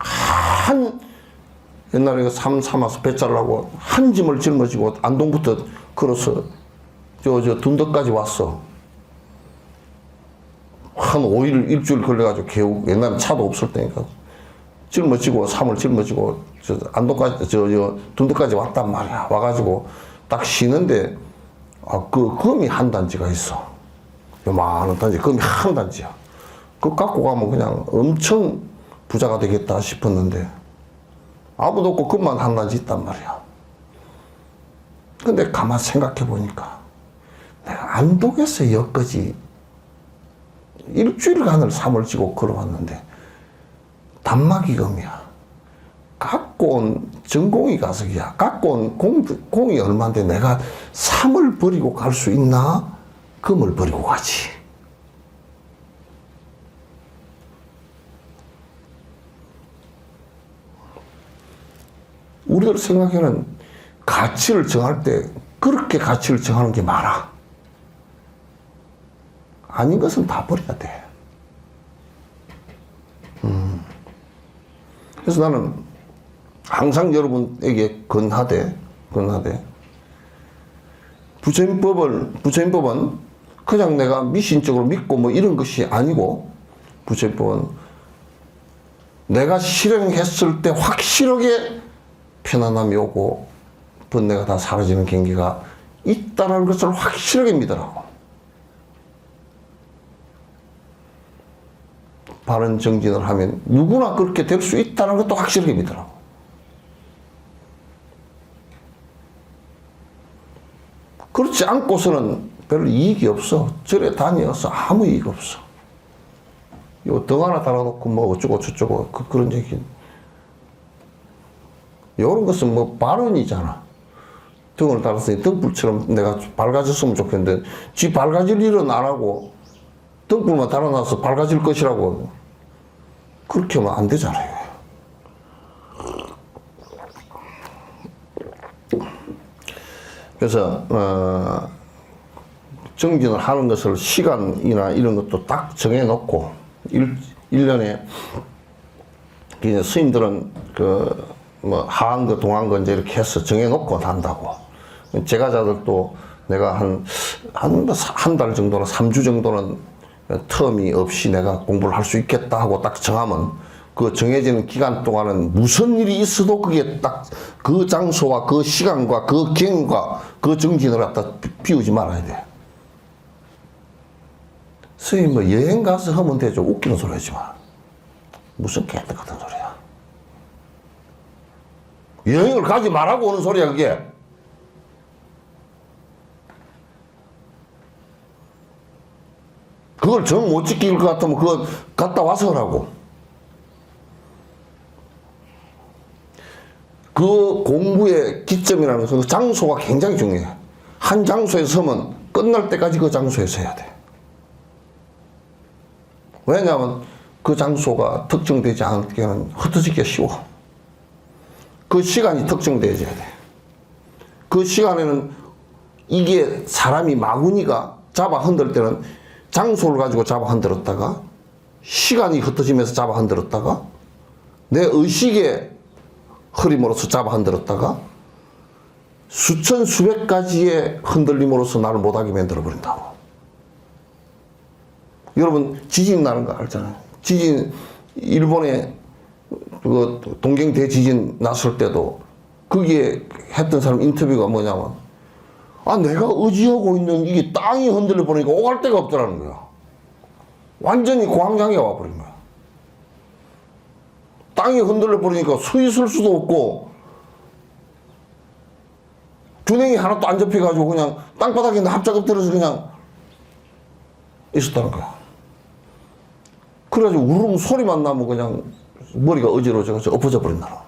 옛날에 삼 삼아서 배 자르려고 한 짐을 짊어지고 안동부터 걸어서 저 둔덕까지 왔어. 한 5일, 일주일 걸려가지고 겨우 옛날에 차도 없을 때니까 짊어지고 3월 짊어지고 저 안동까지 저 둔덕까지 왔단 말이야. 와가지고 딱 쉬는데 그 금이 한 단지가 있어. 요만한 단지, 금이 한 단지야. 그거 갖고 가면 그냥 엄청 부자가 되겠다 싶었는데 아무도 없고 금만 한 단지 있단 말이야. 근데 가만 생각해 보니까 내가 안동에서 여기까지 일주일간을 삼을 지고 걸어왔는데 단마기금이야. 갖고 온 전공이 가석이야. 갖고 온 공이 얼마인데 내가 삼을 버리고 갈 수 있나? 금을 버리고 가지. 우리들 생각에는 가치를 정할 때 그렇게 가치를 정하는 게 많아. 아닌 것은 다 버려야 돼. 그래서 나는 항상 여러분에게 권하되 부처님법은 그냥 내가 미신적으로 믿고 뭐 이런 것이 아니고 부처님법은 내가 실행했을 때 확실하게 편안함이 오고 번뇌가 다 사라지는 경계가 있다는 것을 확실하게 믿으라고. 바른 정진을 하면 누구나 그렇게 될 수 있다는 것도 확실하게 믿으라고. 그렇지 않고서는 별로 이익이 없어. 절에 다녀서 아무 이익 없어. 요 등 하나 달아놓고 뭐 어쩌고 저쩌고 그런 얘기. 요런 것은 뭐 발언이잖아. 등을 달았으니 등불처럼 내가 밝아졌으면 좋겠는데 지 밝아질 일은 안 하고 등불만 달아놔서 밝아질 것이라고 그렇게 하면 안 되잖아요. 그래서 정진을 하는 것을 시간이나 이런 것도 딱 정해놓고 1년에 스님들은 뭐 하한거 동한거 이제 이렇게 해서 정해놓고 한다고. 제가자들도 내가 한 달 정도나 3주 정도는 텀이 없이 내가 공부를 할 수 있겠다 하고 딱 정하면 그 정해지는 기간 동안은 무슨 일이 있어도 그게 딱 그 장소와 그 시간과 그 경과 그 정진을 갖다 비우지 말아야 돼. 스님 뭐 여행 가서 하면 되죠. 웃기는 소리 하지 마. 무슨 개떡 같은 소리야. 여행을 가지 말라고 오는 소리야 그게. 그걸 정 못 지킬 것 같으면 그거 갔다 와서 하라고. 그 공부의 기점이라는 것은 그 장소가 굉장히 중요해. 한 장소에 서면 끝날 때까지 그 장소에서 해야 돼. 왜냐하면 그 장소가 특정되지 않을 때는 흩어지기가 쉬워. 그 시간이 특정되어져야 돼. 그 시간에는 이게 사람이 마구니가 잡아 흔들 때는 장소를 가지고 잡아 흔들었다가 시간이 흩어지면서 잡아 흔들었다가 내 의식의 흐림으로서 잡아 흔들었다가 수천 수백 가지의 흔들림으로서 나를 못하게 만들어 버린다고. 여러분 지진 나는 거 알잖아요. 지진 일본에 그 동경 대지진 났을 때도 거기에 했던 사람 인터뷰가 뭐냐면 내가 의지하고 있는 이게 땅이 흔들려 버리니까 오갈 데가 없더라는 거야. 완전히 공황장애가 와버린 거야. 땅이 흔들려 버리니까 서 있을 수도 없고 균형이 하나도 안 잡혀가지고 그냥 땅바닥에 납작 엎드려서 그냥 있었다는 거야. 그래가지고 우르릉 소리만 나면 그냥 머리가 어지러워져서 엎어져 버린다.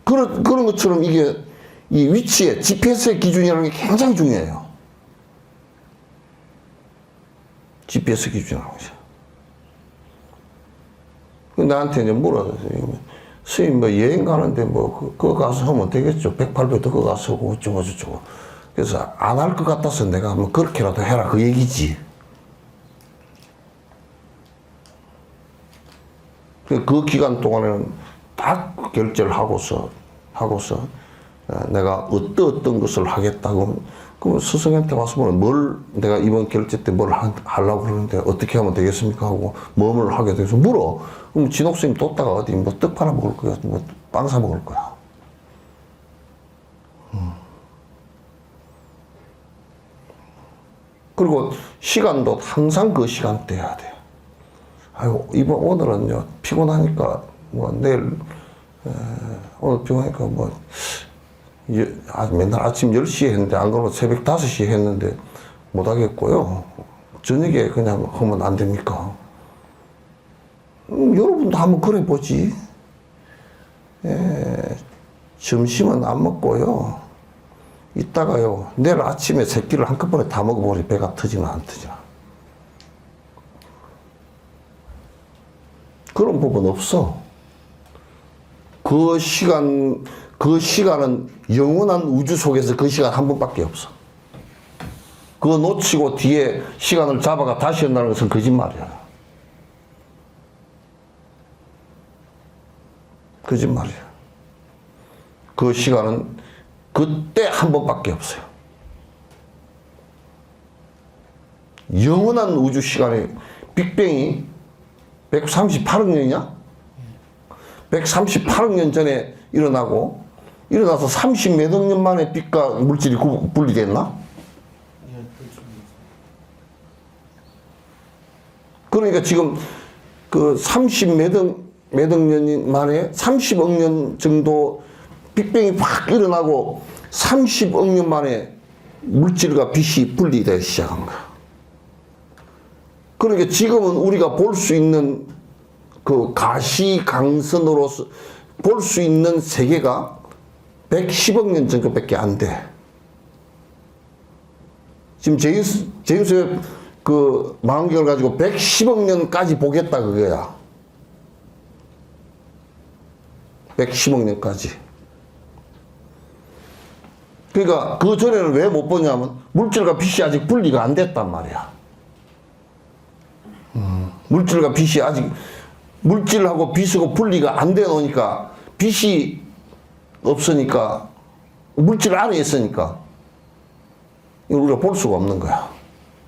그런 것처럼 이게 이 위치에 GPS의 기준이라는 게 굉장히 중요해요. GPS 기준이라는 거죠. 나한테 이제 물어요. 스님 뭐 여행 가는데 뭐 그거 가서 하면 되겠죠. 108배 더 가서 하고 어쩌고 저쩌고. 그래서 안 할 것 같아서 내가 뭐 그렇게라도 해라 그 얘기지. 그 기간 동안에는 딱 결제를 하고서 내가 어떤 것을 하겠다고. 그럼 스승한테 와서 뭘 내가 이번 결제 때 뭘 하려고 그러는데 어떻게 하면 되겠습니까 하고 뭐를 하게 돼서 물어. 그럼 진옥스님 뒀다가 어디 뭐 떡 팔아 먹을 거야, 뭐 빵 사 먹을 거야. 그리고 시간도 항상 그 시간대 해야 돼. 아이고 오늘은요 피곤하니까 뭐 내일 오늘 피곤하니까 뭐 맨날 아침 10시에 했는데 안 그러면 새벽 5시에 했는데 못 하겠고요. 저녁에 그냥 하면 안 됩니까? 여러분도 한번 그래 보지. 점심은 안 먹고요. 이따가요. 내일 아침에 세 끼를 한꺼번에 다 먹어보니 배가 터지나 안 터지나. 그런 부분 없어. 그 시간은 영원한 우주 속에서 그 시간 한 번밖에 없어. 그거 놓치고 뒤에 시간을 잡아가 다시 한다는 것은 거짓말이야. 거짓말이야. 그 시간은 그때 한 번밖에 없어요. 영원한 우주 시간에 빅뱅이 138억 년이냐? 138억 년 전에 일어나서 30 몇 억 년 만에 빛과 물질이 분리됐나? 그러니까 지금 그 30 몇 억 년 만에 30억 년 정도 빅뱅이 확 일어나고 30억 년 만에 물질과 빛이 분리되기 시작한 거야. 그러니까 지금은 우리가 볼 수 있는 그 가시광선으로서 볼 수 있는 세계가 110억 년 정도밖에 안 돼. 지금 제임스의 그 망원경을 가지고 110억 년까지 보겠다 그거야. 110억 년까지. 그러니까 그 전에는 왜 못 보냐면 물질과 빛이 아직 분리가 안 됐단 말이야. 물질과 빛이 아직 물질하고 빛하고 분리가 안 돼 놓으니까 빛이 없으니까 물질 안에 있으니까 우리가 볼 수가 없는 거야.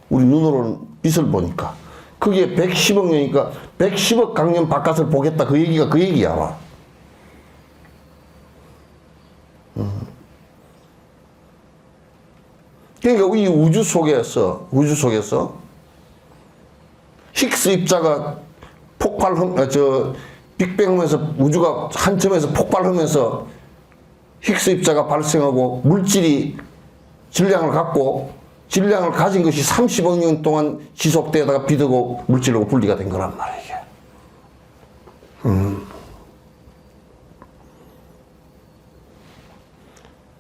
우리 눈으로는 빛을 보니까. 그게 110억 년이니까 110억 강년 바깥을 보겠다 그 얘기가 그 얘기야. 그러니까 이 우주 속에서 히그스 입자가 빅뱅하면서 우주가 한 점에서 폭발하면서 히그스 입자가 발생하고 물질이 질량을 가진 것이 30억 년 동안 지속되다가 비되고 물질로 분리가 된 거란 말이야, 이게.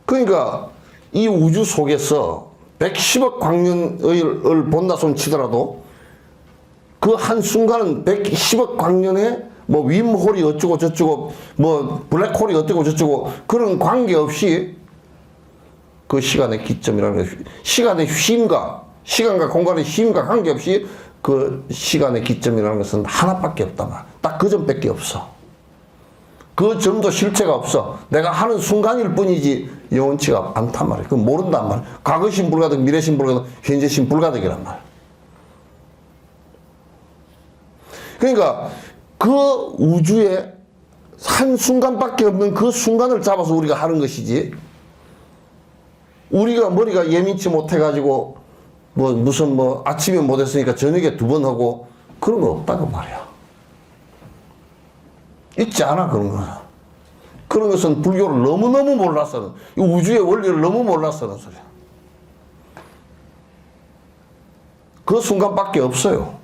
그러니까 이 우주 속에서 110억 광년을 본다 손 치더라도 그 한순간은 110억 광년에 뭐 윈홀이 어쩌고 저쩌고 뭐 블랙홀이 어쩌고 저쩌고 그런 관계없이 그 시간의 기점이라는 게 시간의 시간과 공간의 쉼과 관계없이 그 시간의 기점이라는 것은 하나밖에 없다. 딱 그 점밖에 없어. 그 점도 실체가 없어. 내가 하는 순간일 뿐이지 영원치가 않단 말이야. 그건 모른단 말이야. 과거심 불가득, 미래심 불가득, 현재심 불가득이란 말이야. 그러니까 그 우주에 한 순간밖에 없는 그 순간을 잡아서 우리가 하는 것이지, 우리가 머리가 예민치 못해가지고 무슨 아침에 못했으니까 저녁에 2번 하고 그런 거 없다고 말이야. 있지 않아, 그런 거. 그런 것은 불교를 너무너무 몰라서는, 이 우주의 원리를 너무 몰라서는 소리야. 그 순간밖에 없어요.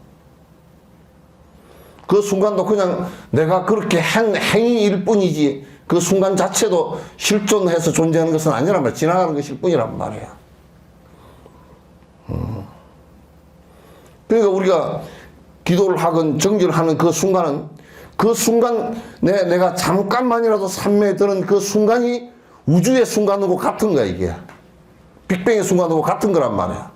그 순간도 그냥 내가 그렇게 한 행위일 뿐이지 그 순간 자체도 실존해서 존재하는 것은 아니란 말이야. 지나가는 것일 뿐이란 말이야. 그러니까 우리가 기도를 하건 정진을 하는 그 순간은 그 순간 내가 잠깐만이라도 삼매에 드는 그 순간이 우주의 순간하고 같은 거야. 이게 빅뱅의 순간하고 같은 거란 말이야.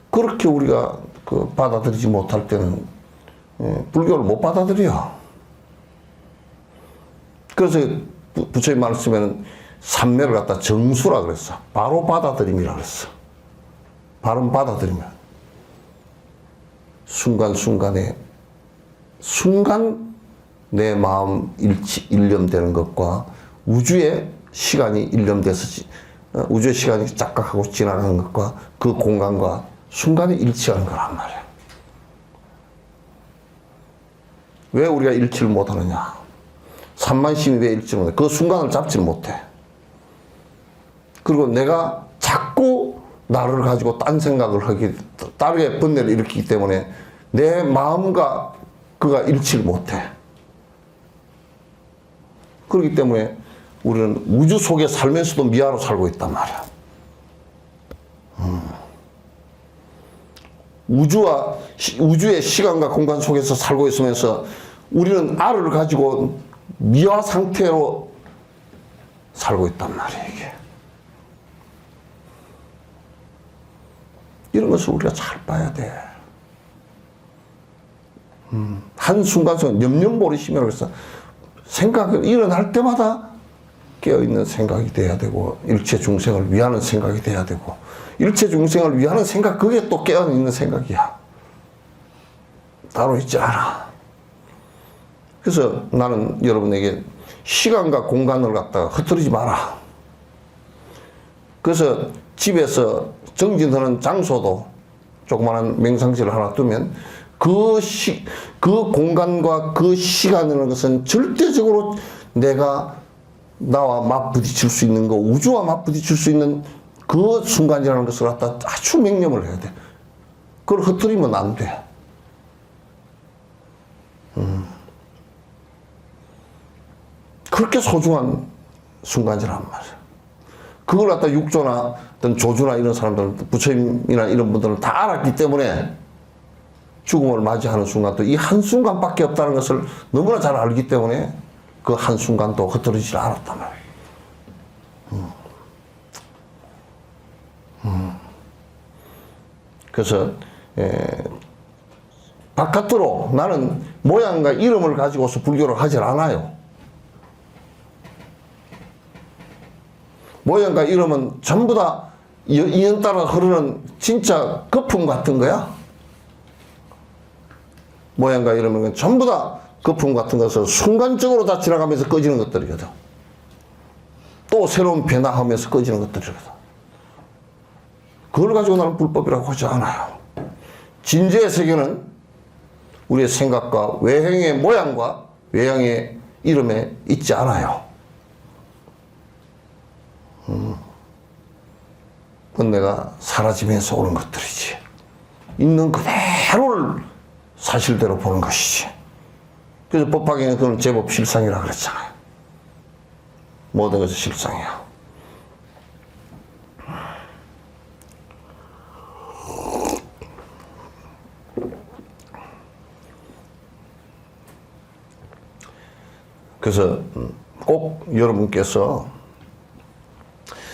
그렇게 우리가 그 받아들이지 못할 때는 불교를 못 받아들여. 그래서 부처님 말씀에는 삼매를 갖다 정수라 그랬어. 바로 받아들임이라 그랬어. 바로 받아들이면 순간순간에 순간 내 마음 일념되는 것과 우주의 시간이 일념돼서 우주의 시간이 짝각하고 지나가는 것과 그 공간과 순간에 일치하는 거란 말이야. 왜 우리가 일치를 못하느냐? 산만심이 왜 일치를 못해? 그 순간을 잡지 못해. 그리고 내가 자꾸 나를 가지고 딴 생각을 다르게 번뇌를 일으키기 때문에 내 마음과 그가 일치를 못해. 그렇기 때문에 우리는 우주 속에 살면서도 미아로 살고 있단 말이야. 우주의 시간과 공간 속에서 살고 있으면서 우리는 아를 가지고 미화 상태로 살고 있단 말이야, 이게. 이런 것을 우리가 잘 봐야 돼. 한순간순간 염려버리시면 그래서 생각이 일어날 때마다 깨어있는 생각이 돼야 되고 일체 중생을 위하는 생각이 돼야 되고 일체 중생을 위하는 생각 그게 또 깨어있는 생각이야. 따로 있지 않아. 그래서 나는 여러분에게 시간과 공간을 갖다가 흩어지지 마라. 그래서 집에서 정진하는 장소도 조그마한 맹상지를 하나 두면 그 공간과 그 시간이라는 것은 절대적으로 내가 나와 맞부딪힐 수 있는 거, 우주와 맞부딪힐 수 있는 그 순간이라는 것을 갖다 아주 맹념을 해야 돼. 그걸 흩어지면 안 돼. 그렇게 소중한 순간이란 말이야. 그걸 갖다 육조나 어떤 조주나 이런 사람들은 부처님이나 이런 분들은 다 알았기 때문에 죽음을 맞이하는 순간도 이 한순간밖에 없다는 것을 너무나 잘 알기 때문에 그 한순간도 흩어지지 않았단 말이에요. 그래서 바깥으로 나는 모양과 이름을 가지고서 불교를 하질 않아요. 모양과 이름은 전부 다 인연 따라 흐르는 진짜 거품 같은 거야. 모양과 이름은 전부 다 거품 같은 것을 순간적으로 다 지나가면서 꺼지는 것들이거든. 또 새로운 변화하면서 꺼지는 것들이거든. 그걸 가지고 나는 불법이라고 하지 않아요. 진재의 세계는 우리의 생각과 외형의 모양과 외형의 이름에 있지 않아요. 그건 내가 사라지면서 오는 것들이지. 있는 그대로를 사실대로 보는 것이지. 그래서 법화경에 그건 제법 실상이라 그랬잖아요. 모든 것이 실상이야. 그래서 꼭 여러분께서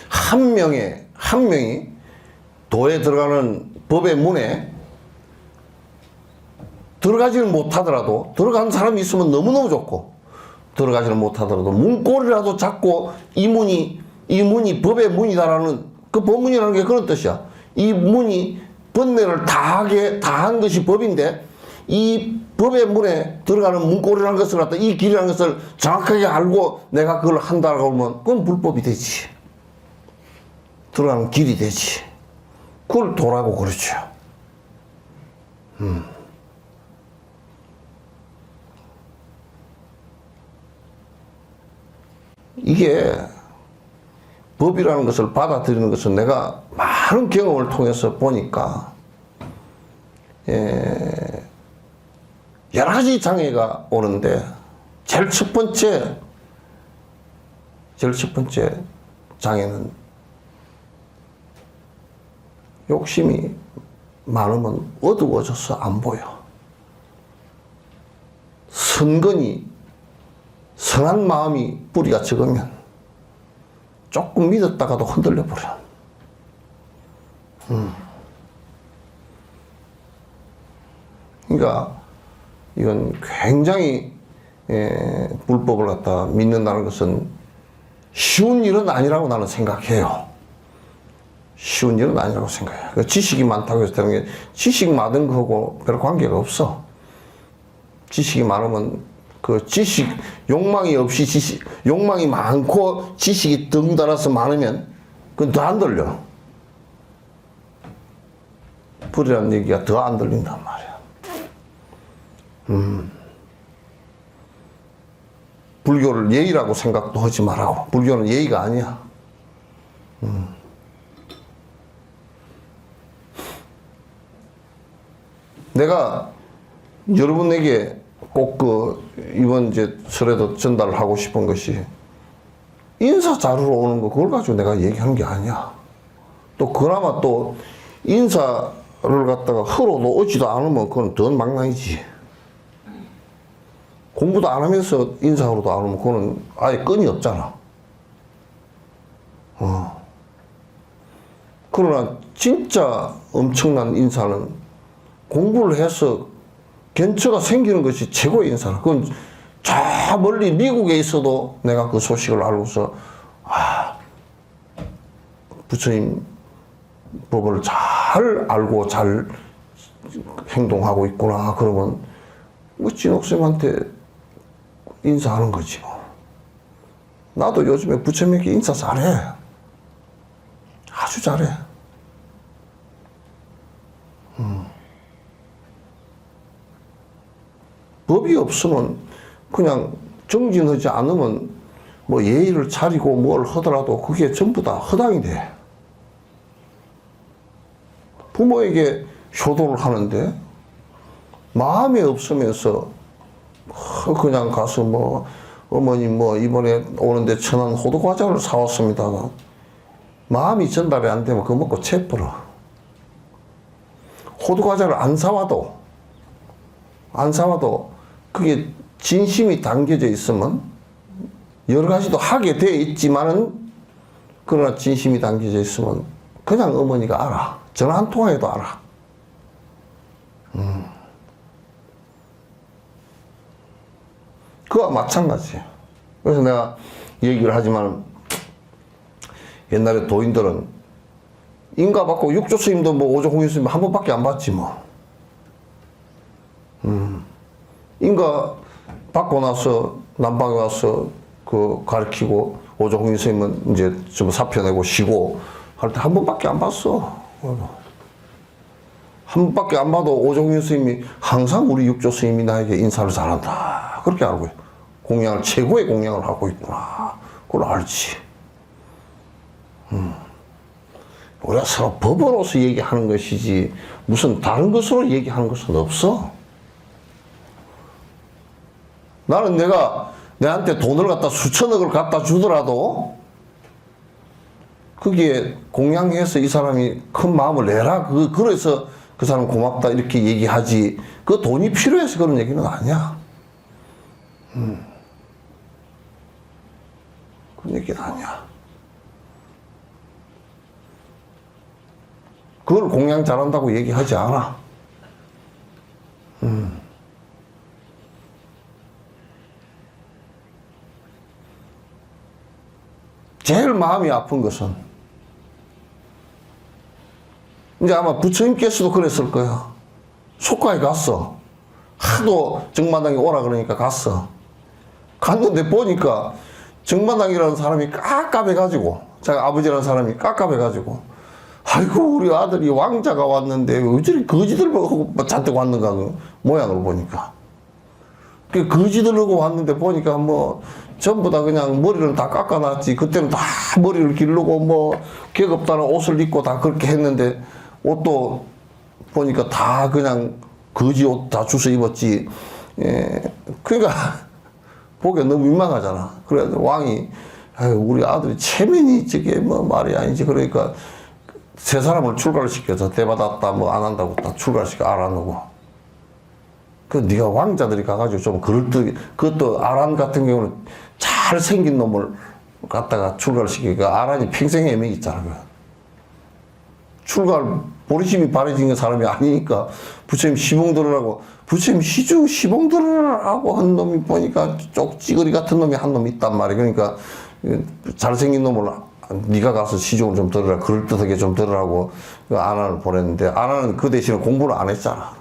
한 명이 도에 들어가는 법의 문에 들어가지는 못하더라도 들어간 사람이 있으면 너무너무 좋고 들어가지는 못하더라도 문고리라도 잡고 이 문이 법의 문이다라는 그 법문이라는 게 그런 뜻이야. 이 문이 번뇌를 다한 것이 법인데 이 법의 문에 들어가는 문고리라는 것을 갖다 이 길이라는 것을 정확하게 알고 내가 그걸 한다고 하면 그건 불법이 되지. 들어가는 길이 되지. 그걸 도라고 그러죠. 이게 법이라는 것을 받아들이는 것은 내가 많은 경험을 통해서 보니까 여러 가지 장애가 오는데 제일 첫 번째 장애는 욕심이 많으면 어두워져서 안 보여. 선근이 선한 마음이 뿌리가 적으면 조금 믿었다가도 흔들려 버려. 그러니까 이건 굉장히 불법을 갖다 믿는다는 것은 쉬운 일은 아니라고 나는 생각해요. 쉬운 일은 아니라고 생각해요. 지식이 많다고 해서 되는 게 지식 많은 거하고 별 관계가 없어. 지식이 많으면 그 지식 욕망이 없이 욕망이 많고 지식이 덩달아서 많으면 그건 더 안 들려. 불이라는 얘기가 더 안 들린단 말이야. 불교를 예의라고 생각도 하지 말라고. 불교는 예의가 아니야. 내가 여러분에게 꼭 이번 이제 설에도 전달을 하고 싶은 것이 인사 자료로 오는 거 그걸 가지고 내가 얘기하는 게 아니야. 또 그나마 또 인사를 갖다가 흐로도 오지도 않으면 그건 더 망나이지. 공부도 안 하면서 인사하러도 안 오면 그거는 아예 끈이 없잖아. 그러나 진짜 엄청난 인사는 공부를 해서 견처가 생기는 것이 최고의 인사라. 그건 저 멀리 미국에 있어도 내가 그 소식을 알고서 부처님 법을 잘 알고 잘 행동하고 있구나. 그러면 뭐 진옥쌤한테 인사하는 거지 뭐. 나도 요즘에 부처님께 인사 잘해. 아주 잘해. 법이 없으면 그냥 정진하지 않으면 뭐 예의를 차리고 뭘 하더라도 그게 전부 다 허당이 돼. 부모에게 효도를 하는데 마음이 없으면서 그냥 가서 뭐 어머님 뭐 이번에 오는데 1,000원 호두 과자를 사왔습니다. 마음이 전달이 안 되면 그거 먹고 채버려. 호두 과자를 안 사와도 그게 진심이 담겨져 있으면 여러 가지도 하게 돼 있지만은 그러나 진심이 담겨져 있으면 그냥 어머니가 알아. 전화 한 통화에도 알아. 그와 마찬가지예요. 그래서 내가 얘기를 하지만 옛날에 도인들은 인가 받고 육조 스님도 뭐 오조공유 스님 한 번밖에 안 봤지 뭐. 인가 받고 나서 남방에 와서 그 가르치고 오조공유 스님은 이제 좀 사표 내고 쉬고 할 때 한 번밖에 안 봤어. 한 번밖에 안 봐도 오조공유 스님이 항상 우리 육조 스님이 나에게 인사를 잘한다. 그렇게 알고 공양을 최고의 공양을 하고 있구나. 그걸 알지. 우리가 서로 법으로서 얘기하는 것이지 무슨 다른 것으로 얘기하는 것은 없어. 나는 내가 내한테 돈을 갖다 수천억을 갖다 주더라도 거기에 공양해서 이 사람이 큰 마음을 내라. 그래서 그 사람 고맙다 이렇게 얘기하지. 그 돈이 필요해서 그런 얘기는 아니야. 그런 얘기는 아니야. 그걸 공양 잘한다고 얘기하지 않아. 제일 마음이 아픈 것은 이제 아마 부처님께서도 그랬을 거야. 속가에 갔어. 하도 정마당에 오라 그러니까 갔어. 갔는데 보니까 정마당이라는 사람이 깝깝해가지고 자기 아버지라는 사람이 깝깝해가지고 아이고 우리 아들이 왕자가 왔는데 왜 저리 거지들 하고 잔뜩 왔는가 그 모양을 보니까 그 거지들 하고 왔는데 보니까 뭐 전부 다 그냥 머리를 다 깎아놨지. 그때는 다 머리를 기르고 뭐 계급다는 옷을 입고 다 그렇게 했는데 옷도 보니까 다 그냥 거지 옷 다 주워 입었지. 예. 그러니까 보기에 너무 민망하잖아. 그래 왕이 아유, 우리 아들이 체면이 저게 뭐 말이 아니지. 그러니까 세 사람을 출가를 시켜서 대받았다 뭐 안 한다고 다 출가시켜 알아놓고. 그 네가 왕자들이 가가지고 좀 그럴듯 그것도 아란 같은 경우는 잘생긴 놈을 갖다가 출가를 시키니까 아란이 평생의 애명이 있잖아. 출가를 보리심이 바래진 사람이 아니니까 부처님 시봉 들으라고 부처님 시주 시봉 들으라고 한 놈이 보니까 쪽지거리 같은 놈이 한 놈 있단 말이야. 그러니까 잘생긴 놈을 네가 가서 시중을 좀 들으라 그럴듯하게 좀 들으라고 아난을 보냈는데 아난은 그 대신에 공부를 안 했잖아.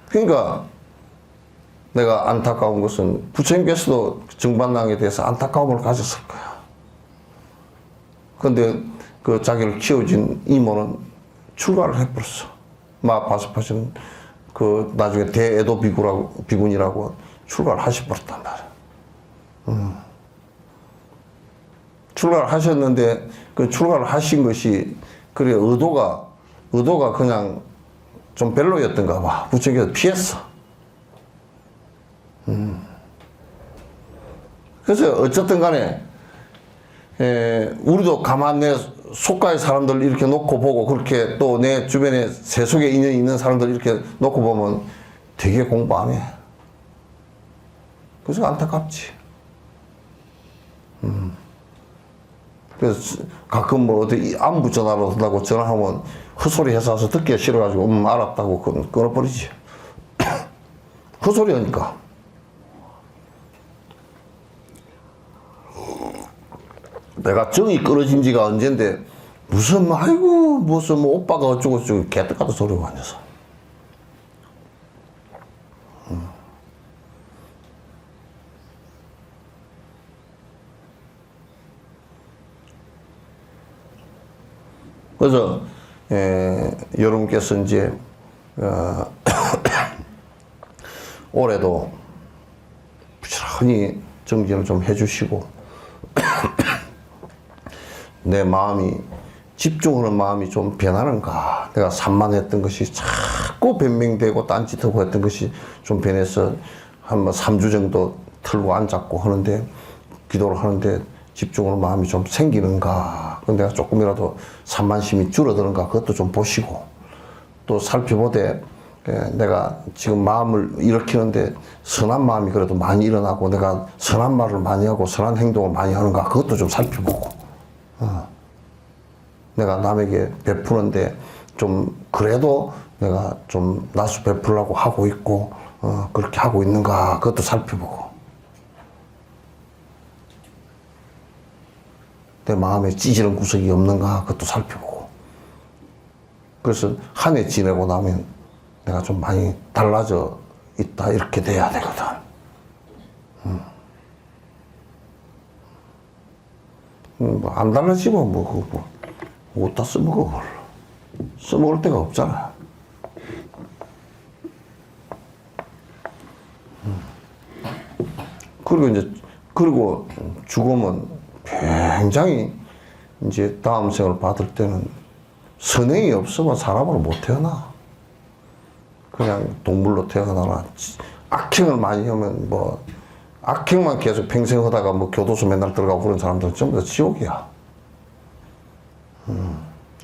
그러니까 내가 안타까운 것은 부처님께서도 정반랑에 대해서 안타까움을 가졌을 거야. 근데 그 자기를 키워준 이모는 출가를 해버렸어. 마바스파시는 그 나중에 대에도 비군이라고 출가를 하셔버렸단 말이야. 출가를 하셨는데 그 출가를 하신 것이 그래 의도가 그냥 좀 별로였던가 봐. 부처님께서 피했어. 그래서 어쨌든 간에 우리도 가만 내 속가의 사람들 이렇게 놓고 보고 그렇게 또 내 주변에 세속에 인연이 있는 사람들 이렇게 놓고 보면 되게 공부 안 해. 그래서 안타깝지. 그래서 가끔 뭐 어디 안부 전화를 한다고 전화하면 헛소리 해서 와서 듣기가 싫어가지고 알았다고 끊어버리지. 헛소리 하니까. 내가 정이 끊어진 지가 언젠데 무슨 아이고 무슨 뭐 오빠가 어쩌고 저쩌고 개떡같은 소리가 앉아서. 그래서 여러분께서 이제 올해도 부지런히 정진을 좀 해주시고 내 마음이 집중하는 마음이 좀 변하는가. 내가 산만했던 것이 자꾸 변명되고 딴짓하고 했던 것이 좀 변해서 한 뭐 3주 정도 틀고 앉았고 하는데 기도를 하는데 집중하는 마음이 좀 생기는가. 근데 내가 조금이라도 산만심이 줄어드는가 그것도 좀 보시고 또 살펴보되 내가 지금 마음을 일으키는데 선한 마음이 그래도 많이 일어나고 내가 선한 말을 많이 하고 선한 행동을 많이 하는가 그것도 좀 살펴보고 내가 남에게 베푸는데 좀 그래도 내가 좀 나수 베풀려고 하고 있고 그렇게 하고 있는가 그것도 살펴보고 내 마음에 찌지는 구석이 없는가 그것도 살펴보고 그래서 한 해 지내고 나면 내가 좀 많이 달라져 있다 이렇게 돼야 되거든. 안 달라지면 뭐 어디다 써먹어 그걸. 써먹을 데가 없잖아. 그리고 죽으면 굉장히 이제 다음 생을 받을 때는 선행이 없으면 사람으로 못 태어나. 그냥 동물로 태어나나. 악행을 많이 하면 뭐 악행만 계속 평생 하다가 뭐 교도소 맨날 들어가고 그런 사람들은 전부 다 지옥이야.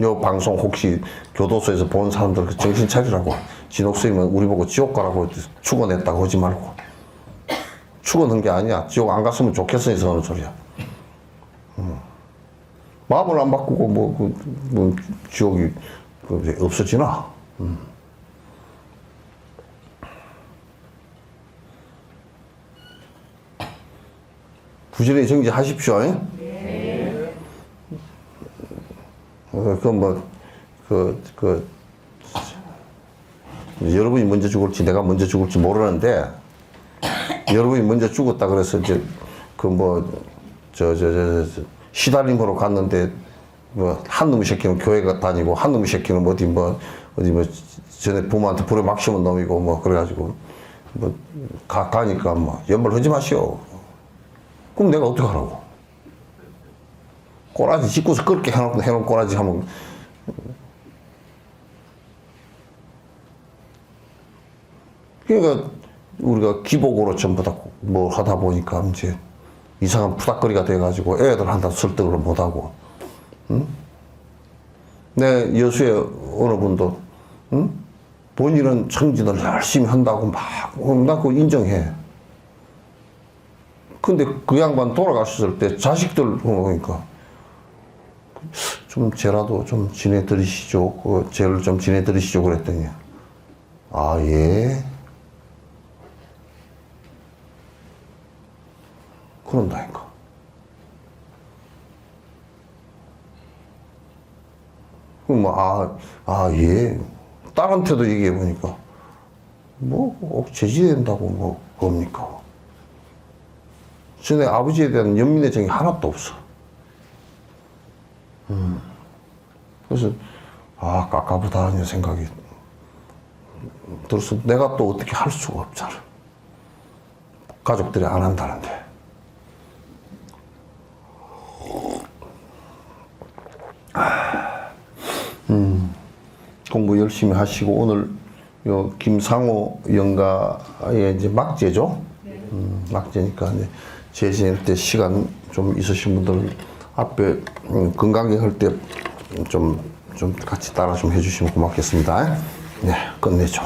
요 방송 혹시 교도소에서 본 사람들 그 정신 차리라고. 진옥스님은 우리 보고 지옥 가라고 축원했다고 하지 말고. 축원한 게 아니야. 지옥 안 갔으면 좋겠어서 하는 소리야. 마음을 안 바꾸고 뭐 지옥이 없어지나? 부지런히 정지하십시오. 네. 여러분이 먼저 죽을지 내가 먼저 죽을지 모르는데 여러분이 먼저 죽었다 그래서 이제 시달림으로 갔는데 뭐 한 놈의 새끼는 교회 다니고 한 놈의 새끼는 어디 뭐 어디 뭐 전에 부모한테 불에 막 심은 놈이고 뭐 그래가지고 뭐 가니까 뭐 연말 하지 마시오. 그럼 내가 어떻게 하라고? 꼬라지 짓고서 그렇게 해놓은 꼬라지 하면 그러니까 우리가 기복으로 전부 다 뭐 하다 보니까 이제 이상한 푸닥거리가 돼가지고 애들한테 설득을 못하고, 응? 내 여수의 어느 분도, 응? 본인은 청진을 열심히 한다고 나 그거 인정해. 근데 그 양반 돌아가셨을 때 자식들 보니까 좀 죄라도 좀 지내드리시죠. 그 죄를 좀 지내드리시죠. 그랬더니, 아, 예. 그런다니까. 그럼 뭐, 예. 딸한테도 얘기해 보니까, 뭐, 꼭 제지된다고 뭐, 뭡니까. 전에 아버지에 대한 연민의 정이 하나도 없어. 그래서, 깝깝하다 하는 생각이 들어서 내가 또 어떻게 할 수가 없잖아. 가족들이 안 한다는데. 공부 열심히 하시고 오늘 요 김상호 영가의 이제 막제죠. 막제니까 이제 제시할 때 시간 좀 있으신 분들 앞에 건강하게 할 때 좀 같이 따라 좀 해주시면 고맙겠습니다. 네, 끝내죠.